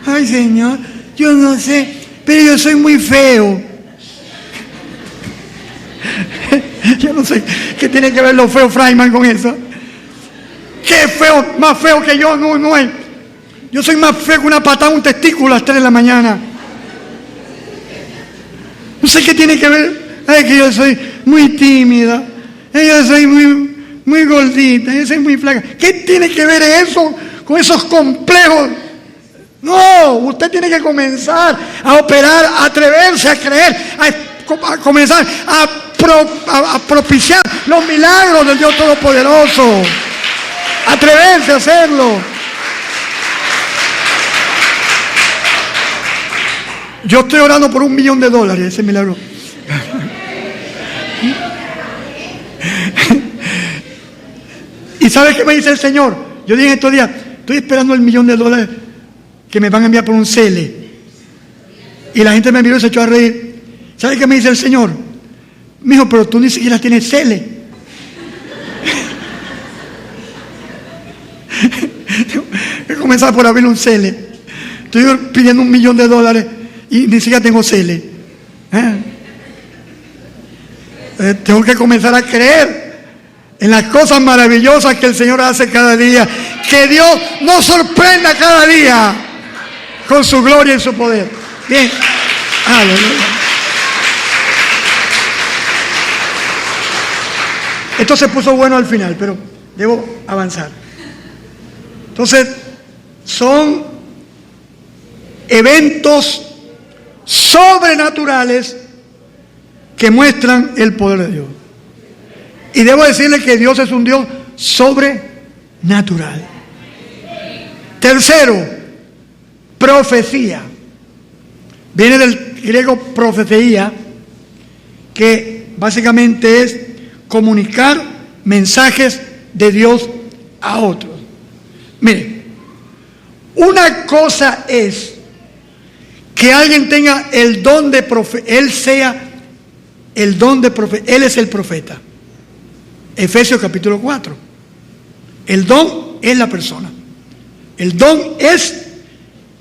ay Señor, yo no sé, pero yo soy muy feo. Yo no sé qué tiene que ver lo feo Freiman con eso. Qué feo, más feo que yo no hay. Yo soy más feo que una patada, un testículo a las 3 de la mañana. No sé qué tiene que ver. Es que yo soy muy tímida. Yo soy muy gordita. Yo soy muy flaca. ¿Qué tiene que ver eso con esos complejos? No, usted tiene que comenzar a operar, a atreverse a creer, a comenzar a propiciar los milagros del Dios Todopoderoso. Atreverse a hacerlo. Yo estoy orando por $1 millón, ese milagro. ¿Y sabes qué me dice el Señor? Yo dije estos días, estoy esperando el $1 millón que me van a enviar por un cele. Y la gente me miró y se echó a reír. ¿Sabes qué me dice el Señor? Mijo, pero tú ni siquiera tienes cele. Tengo que comenzar por abrir un cele. Estoy pidiendo $1 millón y ni siquiera tengo cele. Tengo que comenzar a creer en las cosas maravillosas que el Señor hace cada día. Que Dios nos sorprenda cada día con su gloria y su poder. Bien. Aleluya. Esto se puso bueno al final, pero debo avanzar. Entonces, son eventos sobrenaturales que muestran el poder de Dios. Y debo decirle que Dios es un Dios sobrenatural. Tercero, profecía. Viene del griego profecía, que básicamente es comunicar mensajes de Dios a otros. Mire, una cosa es que alguien tenga el don de profeta, él sea el don de profeta, él es el profeta. Efesios capítulo 4. El don es la persona. El don es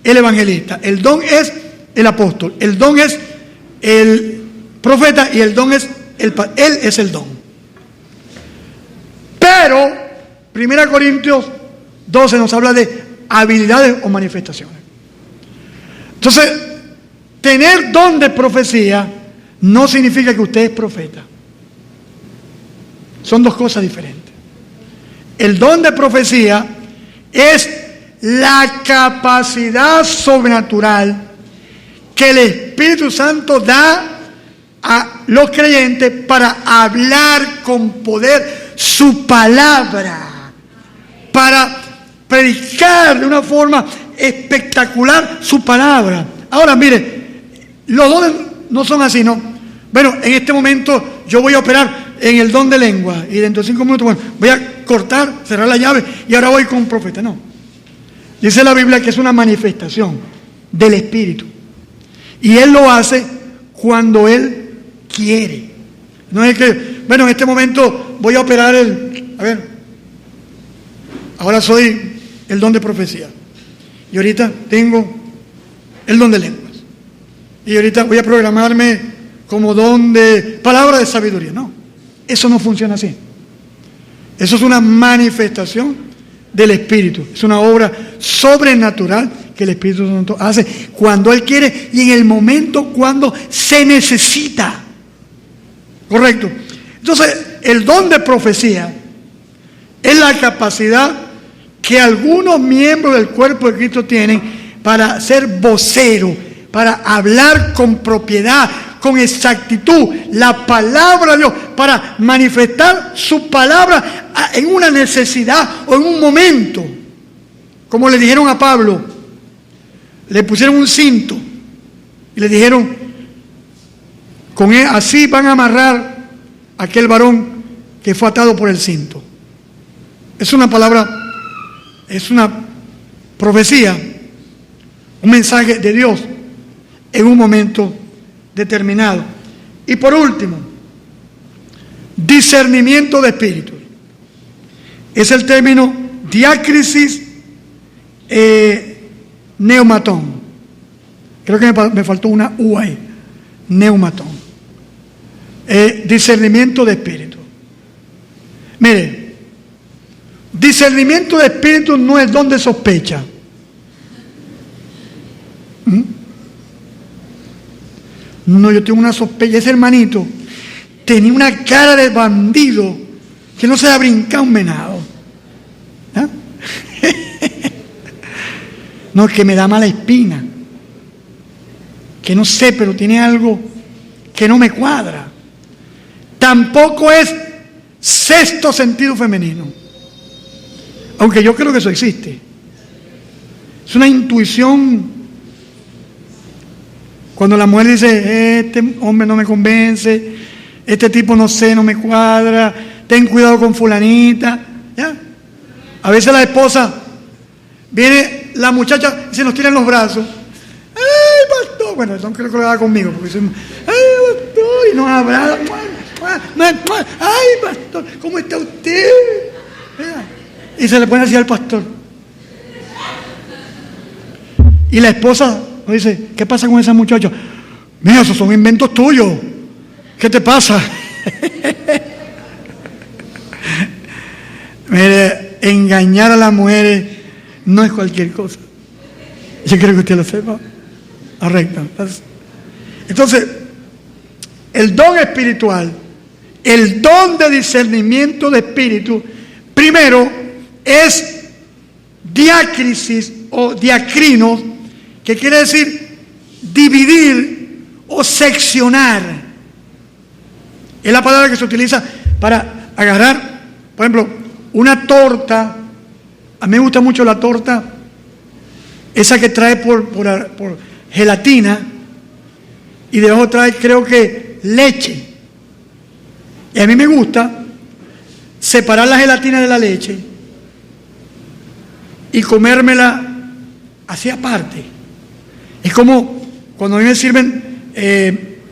el evangelista. El don es el apóstol. El don es el profeta y el don es él es el don. Pero 1 Corintios 12 nos habla de habilidades o manifestaciones. Entonces, tener don de profecía no significa que usted es profeta. Son dos cosas diferentes. El don de profecía es la capacidad sobrenatural que el Espíritu Santo da a los creyentes para hablar con poder su palabra, para predicar de una forma espectacular su palabra. Ahora, mire, los dones no son así, ¿no? Bueno, en este momento yo voy a operar en el don de lengua y dentro de 5 minutos, bueno, voy a cortar, cerrar la llave y ahora voy con un profeta. No. Dice la Biblia que es una manifestación del Espíritu. Y Él lo hace cuando Él quiere. No es que, bueno, en este momento voy a operar ahora soy el don de profecía. Y ahorita tengo el don de lenguas. Y ahorita voy a programarme como don de palabra de sabiduría. No, eso no funciona así. Eso es una manifestación del Espíritu. Es una obra sobrenatural que el Espíritu Santo hace cuando Él quiere y en el momento cuando se necesita. Correcto. Entonces, el don de profecía es la capacidad que algunos miembros del cuerpo de Cristo tienen para ser vocero, para hablar con propiedad, con exactitud, la palabra de Dios, para manifestar su palabra en una necesidad o en un momento. Como le dijeron a Pablo, le pusieron un cinto y le dijeron, con él, así van a amarrar a aquel varón que fue atado por el cinto. Es una palabra, es una profecía, un mensaje de Dios en un momento determinado. Y por último, discernimiento de espíritu. Es el término diácrisis neumatón. Creo que me faltó una U ahí. Neumatón. Discernimiento de espíritu. Mire, discernimiento de espíritu no es don de sospecha. No, yo tengo una sospecha. Ese hermanito tenía una cara de bandido que no se le ha brincado un venado. ¿Ah? No, que me da mala espina. Que no sé, pero tiene algo que no me cuadra. Tampoco es sexto sentido femenino. Aunque yo creo que eso existe. Es una intuición. Cuando la mujer dice, este hombre no me convence, este tipo no sé, no me cuadra, ten cuidado con fulanita. ¿Ya? A veces la esposa, viene la muchacha y se nos tira en los brazos. ¡Ay, pastor! Bueno, eso creo que lo haga conmigo, porque dice, ¡ay, pastor! Y nos abraza. ¡Ay, pastor! ¿Cómo está usted? ¿Ya? Y se le pone así al pastor. Y la esposa nos dice, ¿qué pasa con esa muchacha? Mira, esos son inventos tuyos. ¿Qué te pasa? Mire, engañar a las mujeres no es cualquier cosa. Yo creo que usted lo sepa. Correcto. Entonces, el don espiritual, el don de discernimiento de espíritu, primero es diácrisis o diacrinos, que quiere decir dividir o seccionar. Es la palabra que se utiliza para agarrar, por ejemplo, una torta. A mí me gusta mucho la torta, esa que trae por gelatina, y debajo trae, creo que, leche. Y a mí me gusta separar la gelatina de la leche y comérmela así aparte. Es como cuando a mí me sirven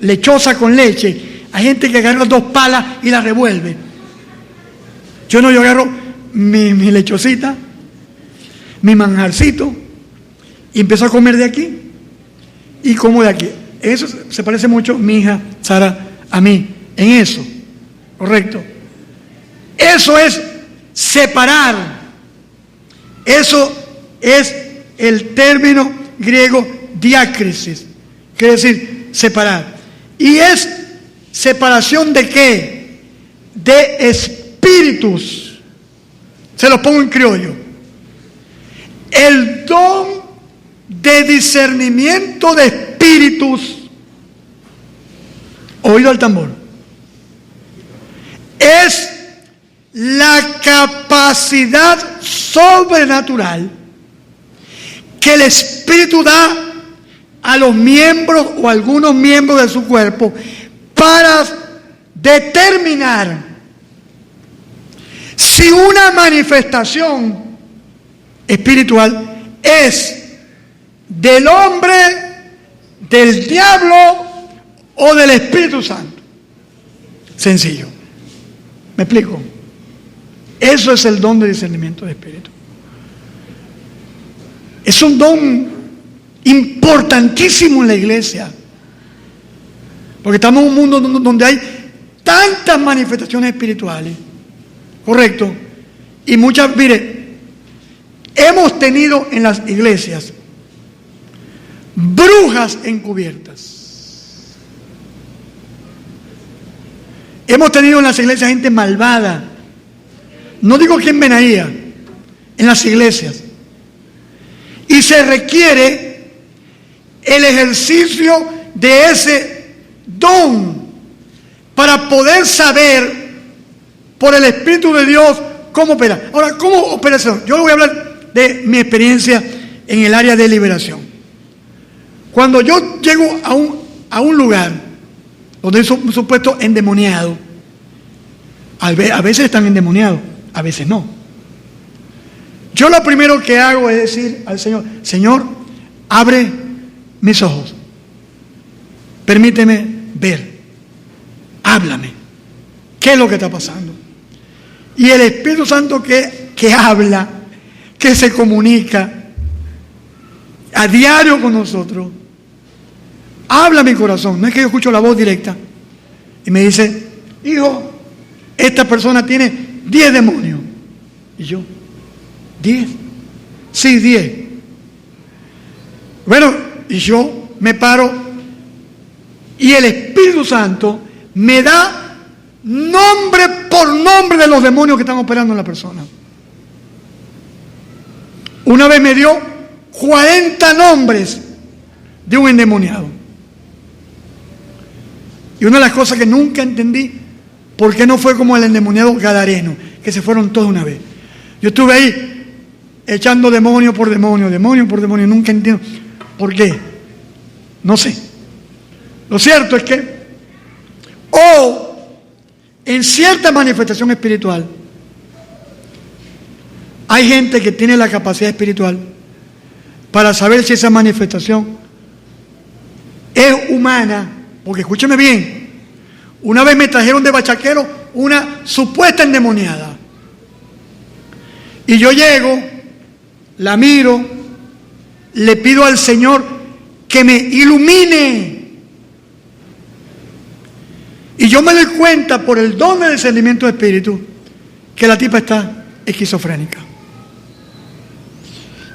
lechosa con leche, hay gente que agarra dos palas y la revuelve. Yo no, yo agarro mi lechosita, mi manjarcito, y empiezo a comer de aquí y como de aquí. Eso se parece mucho mi hija Sara a mí, en eso, correcto. Eso es separar. Eso es el término griego diácrisis, quiere decir separar. ¿Y es separación de qué? De espíritus. Se los pongo en criollo. El don de discernimiento de espíritus, oído al tambor, es la capacidad sobrenatural que el Espíritu da a los miembros o algunos miembros de su cuerpo para determinar si una manifestación espiritual es del hombre, del diablo o del Espíritu Santo. Sencillo. ¿Me explico? Eso es el don de discernimiento de espíritu. Es un don importantísimo en la iglesia. Porque estamos en un mundo donde hay tantas manifestaciones espirituales. Correcto. Y muchas, mire, hemos tenido en las iglesias brujas encubiertas. Hemos tenido en las iglesias gente malvada. No digo que en Benaía, en las iglesias. Y se requiere el ejercicio de ese don para poder saber por el Espíritu de Dios cómo opera. Ahora, ¿cómo opera eso? Yo le voy a hablar de mi experiencia en el área de liberación. Cuando yo llego a un lugar donde hay un supuesto endemoniado, a veces están endemoniados, a veces no. Yo lo primero que hago es decir al Señor: Señor, abre mis ojos, permíteme ver, háblame, ¿qué es lo que está pasando? Y el Espíritu Santo que habla, que se comunica a diario con nosotros, habla a mi corazón. No es que yo escucho la voz directa y me dice: hijo, esta persona tiene 10 demonios. Y yo: ¿10? Sí, 10. Bueno, y yo me paro y el Espíritu Santo me da nombre por nombre de los demonios que están operando en la persona. Una vez me dio 40 nombres de un endemoniado. Y una de las cosas que nunca entendí, ¿por qué no fue como el endemoniado gadareno, que se fueron todos una vez? Yo estuve ahí echando demonio por demonio, nunca entiendo por qué. No sé. Lo cierto es que, en cierta manifestación espiritual, hay gente que tiene la capacidad espiritual para saber si esa manifestación es humana. Porque escúcheme bien, una vez me trajeron de bachaquero una supuesta endemoniada. Y yo llego, la miro, le pido al Señor que me ilumine. Y yo me doy cuenta por el don de discernimiento de espíritu que la tipa está esquizofrénica.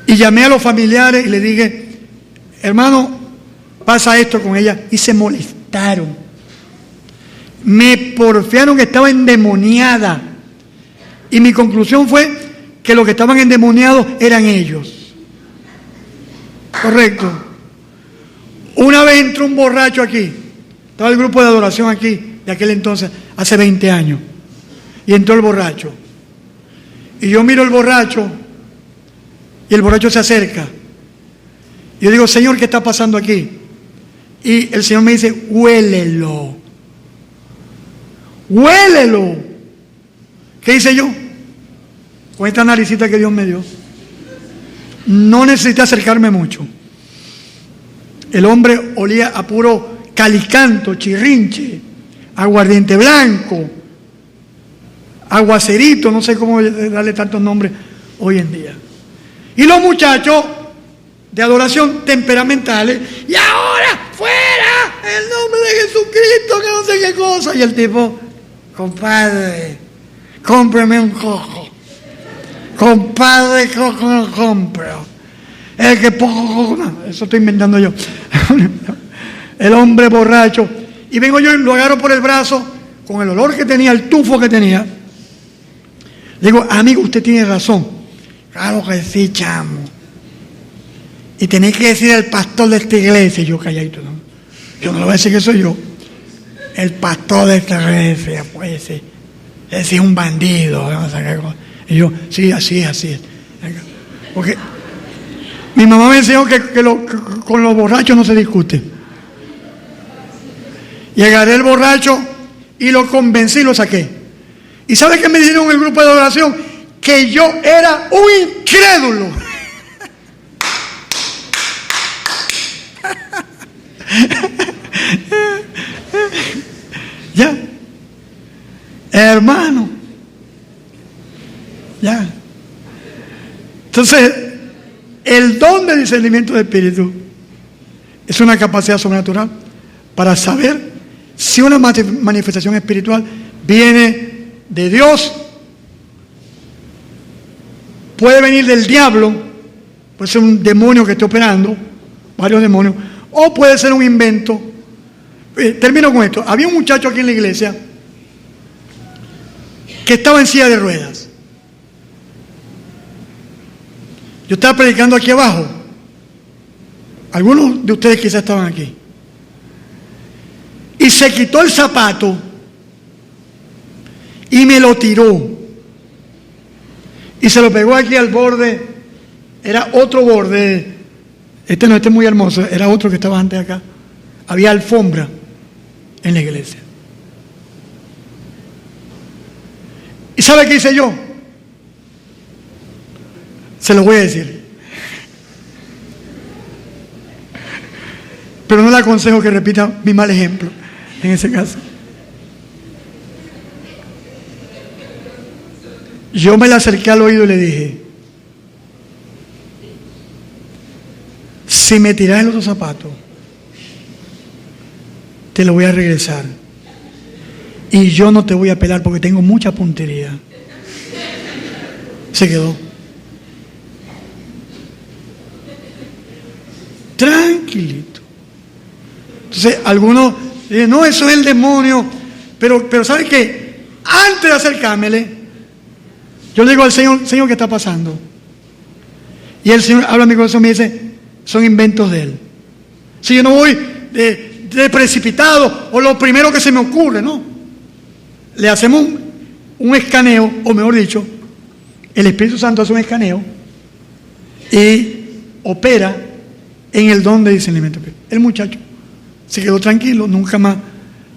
Y llamé a los familiares y le dije: hermano, pasa esto con ella. Y se molestaron. Me porfiaron que estaba endemoniada. Y mi conclusión fue que los que estaban endemoniados eran ellos. Correcto. Una vez entró un borracho aquí. Estaba el grupo de adoración aquí, de aquel entonces, hace 20 años. Y entró el borracho. Y yo miro al borracho, y el borracho se acerca. Y yo digo: Señor, ¿qué está pasando aquí? Y el Señor me dice: huélelo. Huélelo. ¿Qué hice yo? Con esta naricita que Dios me dio, no necesité acercarme mucho. El hombre olía a puro calicanto, chirrinche, aguardiente blanco, aguacerito, no sé cómo darle tantos nombres hoy en día. Y los muchachos de adoración temperamentales: y ahora fuera el nombre de Jesucristo, que no sé qué cosa. Y el tipo: compadre, cómprame un coco. Compadre, coco no compro. El que poco, no, eso estoy inventando yo. El hombre borracho. Y vengo yo y lo agarro por el brazo, con el olor que tenía, el tufo que tenía. Le digo: amigo, usted tiene razón. Claro que sí, chamo. Y tenés que decir al pastor de esta iglesia. Y yo calladito, ¿no? Yo no le voy a decir que soy yo. El pastor de esta iglesia, pues ese es un bandido, ¿no? Y yo: sí, así es. Porque mi mamá me enseñó que con los borrachos no se discute. Y agarré el borracho y lo convencí y lo saqué. ¿Y sabe qué me dijeron en el grupo de adoración? Que yo era un incrédulo. Ya, hermano, ya. Entonces, el don de discernimiento de espíritu Es una capacidad sobrenatural para saber si una manifestación espiritual viene de Dios, puede venir del diablo, puede ser un demonio que esté operando, varios demonios, o puede ser un invento. Termino con esto. Había un muchacho aquí en la iglesia que estaba en silla de ruedas. Yo estaba predicando aquí abajo. Algunos de ustedes quizás estaban aquí. Y se quitó el zapato y me lo tiró. Y se lo pegó aquí al borde. Era otro borde. Este no, este es muy hermoso. Era otro que estaba antes acá. Había alfombra en la iglesia. ¿Y sabe qué hice yo? Se lo voy a decir. Pero no le aconsejo que repita mi mal ejemplo en ese caso. Yo me le acerqué al oído y le dije: si me tiras el otro zapato, te lo voy a regresar. Y yo no te voy a pelar porque tengo mucha puntería. Se quedó. Tranquilito. Entonces, algunos dicen: no, eso es el demonio. Pero ¿sabe qué? Antes de acercármele, yo le digo al Señor: Señor, ¿qué está pasando? Y el Señor habla a mi corazón y me dice: son inventos de Él. Si yo no voy de precipitado o lo primero que se me ocurre, no. Le hacemos un escaneo, o mejor dicho, el Espíritu Santo hace un escaneo y opera en el don de discernimiento. El muchacho se quedó tranquilo, nunca más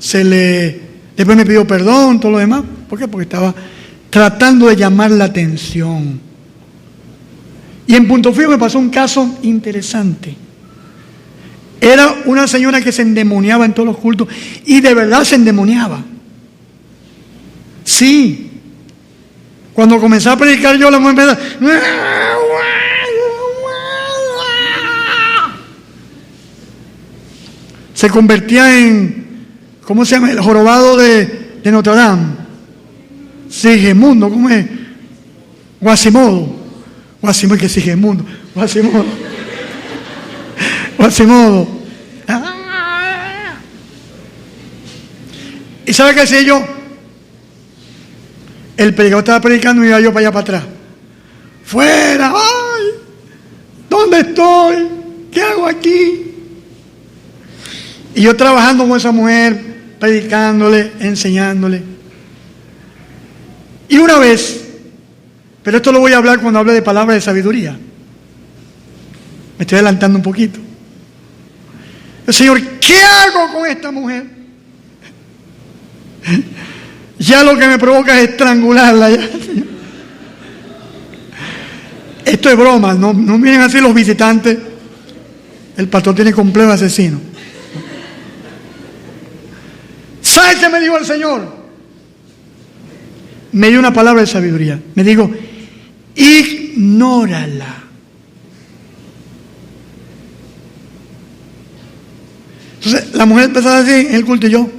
después me pidió perdón, todo lo demás. ¿Por qué? Porque estaba tratando de llamar la atención. Y en Punto Fijo me pasó un caso interesante. Era una señora que se endemoniaba en todos los cultos, y de verdad se endemoniaba. Sí. Cuando comencé a predicar yo, la mujer empezó: se convertía en, ¿cómo se llama? El jorobado de Notre Dame. Sigemundo, ¿cómo es? Guasimodo. Guasimodo, que Sigemundo. Guasimodo. Guasimodo. ¿Y sabe qué hacía yo? El predicador estaba predicando y iba yo para allá para atrás. ¡Fuera! ¡Ay! ¿Dónde estoy? ¿Qué hago aquí? Y yo trabajando con esa mujer, predicándole, enseñándole. Y una vez, pero esto lo voy a hablar cuando hable de palabras de sabiduría. Me estoy adelantando un poquito. El Señor: ¿qué hago con esta mujer? Ya lo que me provoca es estrangularla. Ya. Esto es broma, no miren así los visitantes. El pastor tiene complejo asesino. ¿Sabes qué me dijo el Señor? Me dio una palabra de sabiduría. Me dijo: ignórala. Entonces la mujer empezaba así en el culto y yo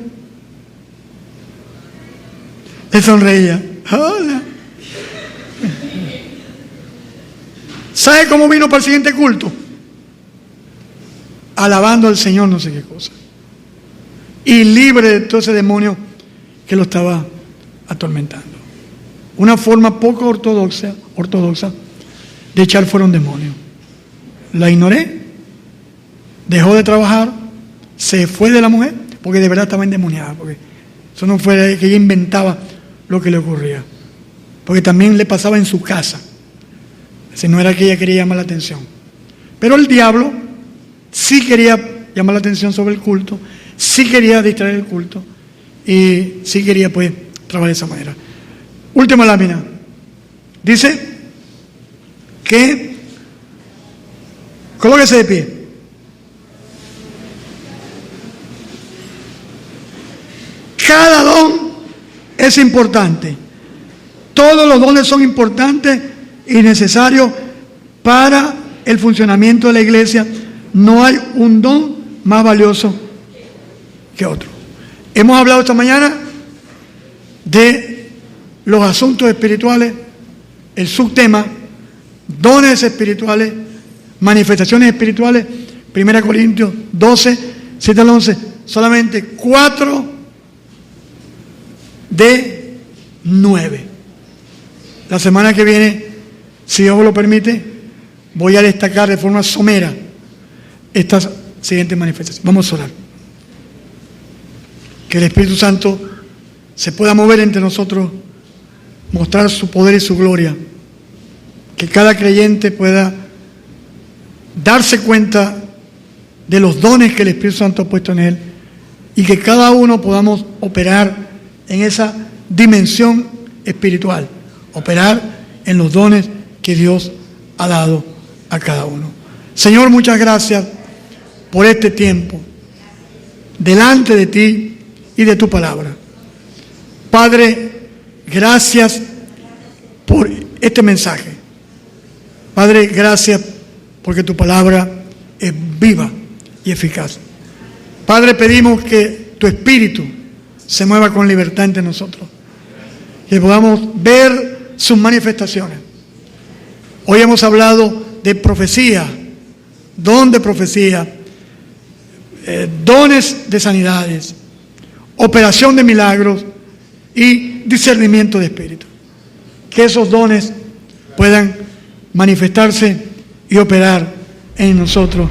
le sonreía. Hola. ¿Sabe cómo vino para el siguiente culto? Alabando al Señor, no sé qué cosa. Y libre de todo ese demonio que lo estaba atormentando. Una forma poco ortodoxa de echar fuera un demonio. La ignoré, dejó de trabajar, se fue de la mujer, porque de verdad estaba endemoniada, porque eso no fue que ella inventaba lo que le ocurría, porque también le pasaba en su casa. Si no era que ella quería llamar la atención, pero el diablo sí quería llamar la atención sobre el culto, sí quería distraer el culto y sí quería pues trabajar de esa manera. Última lámina. Dice que colóquese de pie. Cada don es importante. Todos los dones son importantes y necesarios para el funcionamiento de la iglesia. No hay un don más valioso que otro. Hemos hablado esta mañana de los asuntos espirituales, el subtema, dones espirituales, manifestaciones espirituales, 1 Corintios 12, 7 al 11, solamente 4 de 9. La semana que viene, si Dios lo permite, voy a destacar de forma somera estas siguientes manifestaciones. Vamos a orar. Que el Espíritu Santo se pueda mover entre nosotros, mostrar su poder y su gloria. Que cada creyente pueda darse cuenta de los dones que el Espíritu Santo ha puesto en él y que cada uno podamos operar en esa dimensión espiritual, operar en los dones que Dios ha dado a cada uno. Señor, muchas gracias por este tiempo delante de ti y de tu palabra. Padre, gracias por este mensaje. Padre, gracias porque tu palabra es viva y eficaz. Padre, pedimos que tu Espíritu se mueva con libertad entre nosotros, que podamos ver sus manifestaciones. Hoy hemos hablado de profecía, don de profecía, dones de sanidades, operación de milagros y discernimiento de espíritu. Que esos dones puedan manifestarse y operar en nosotros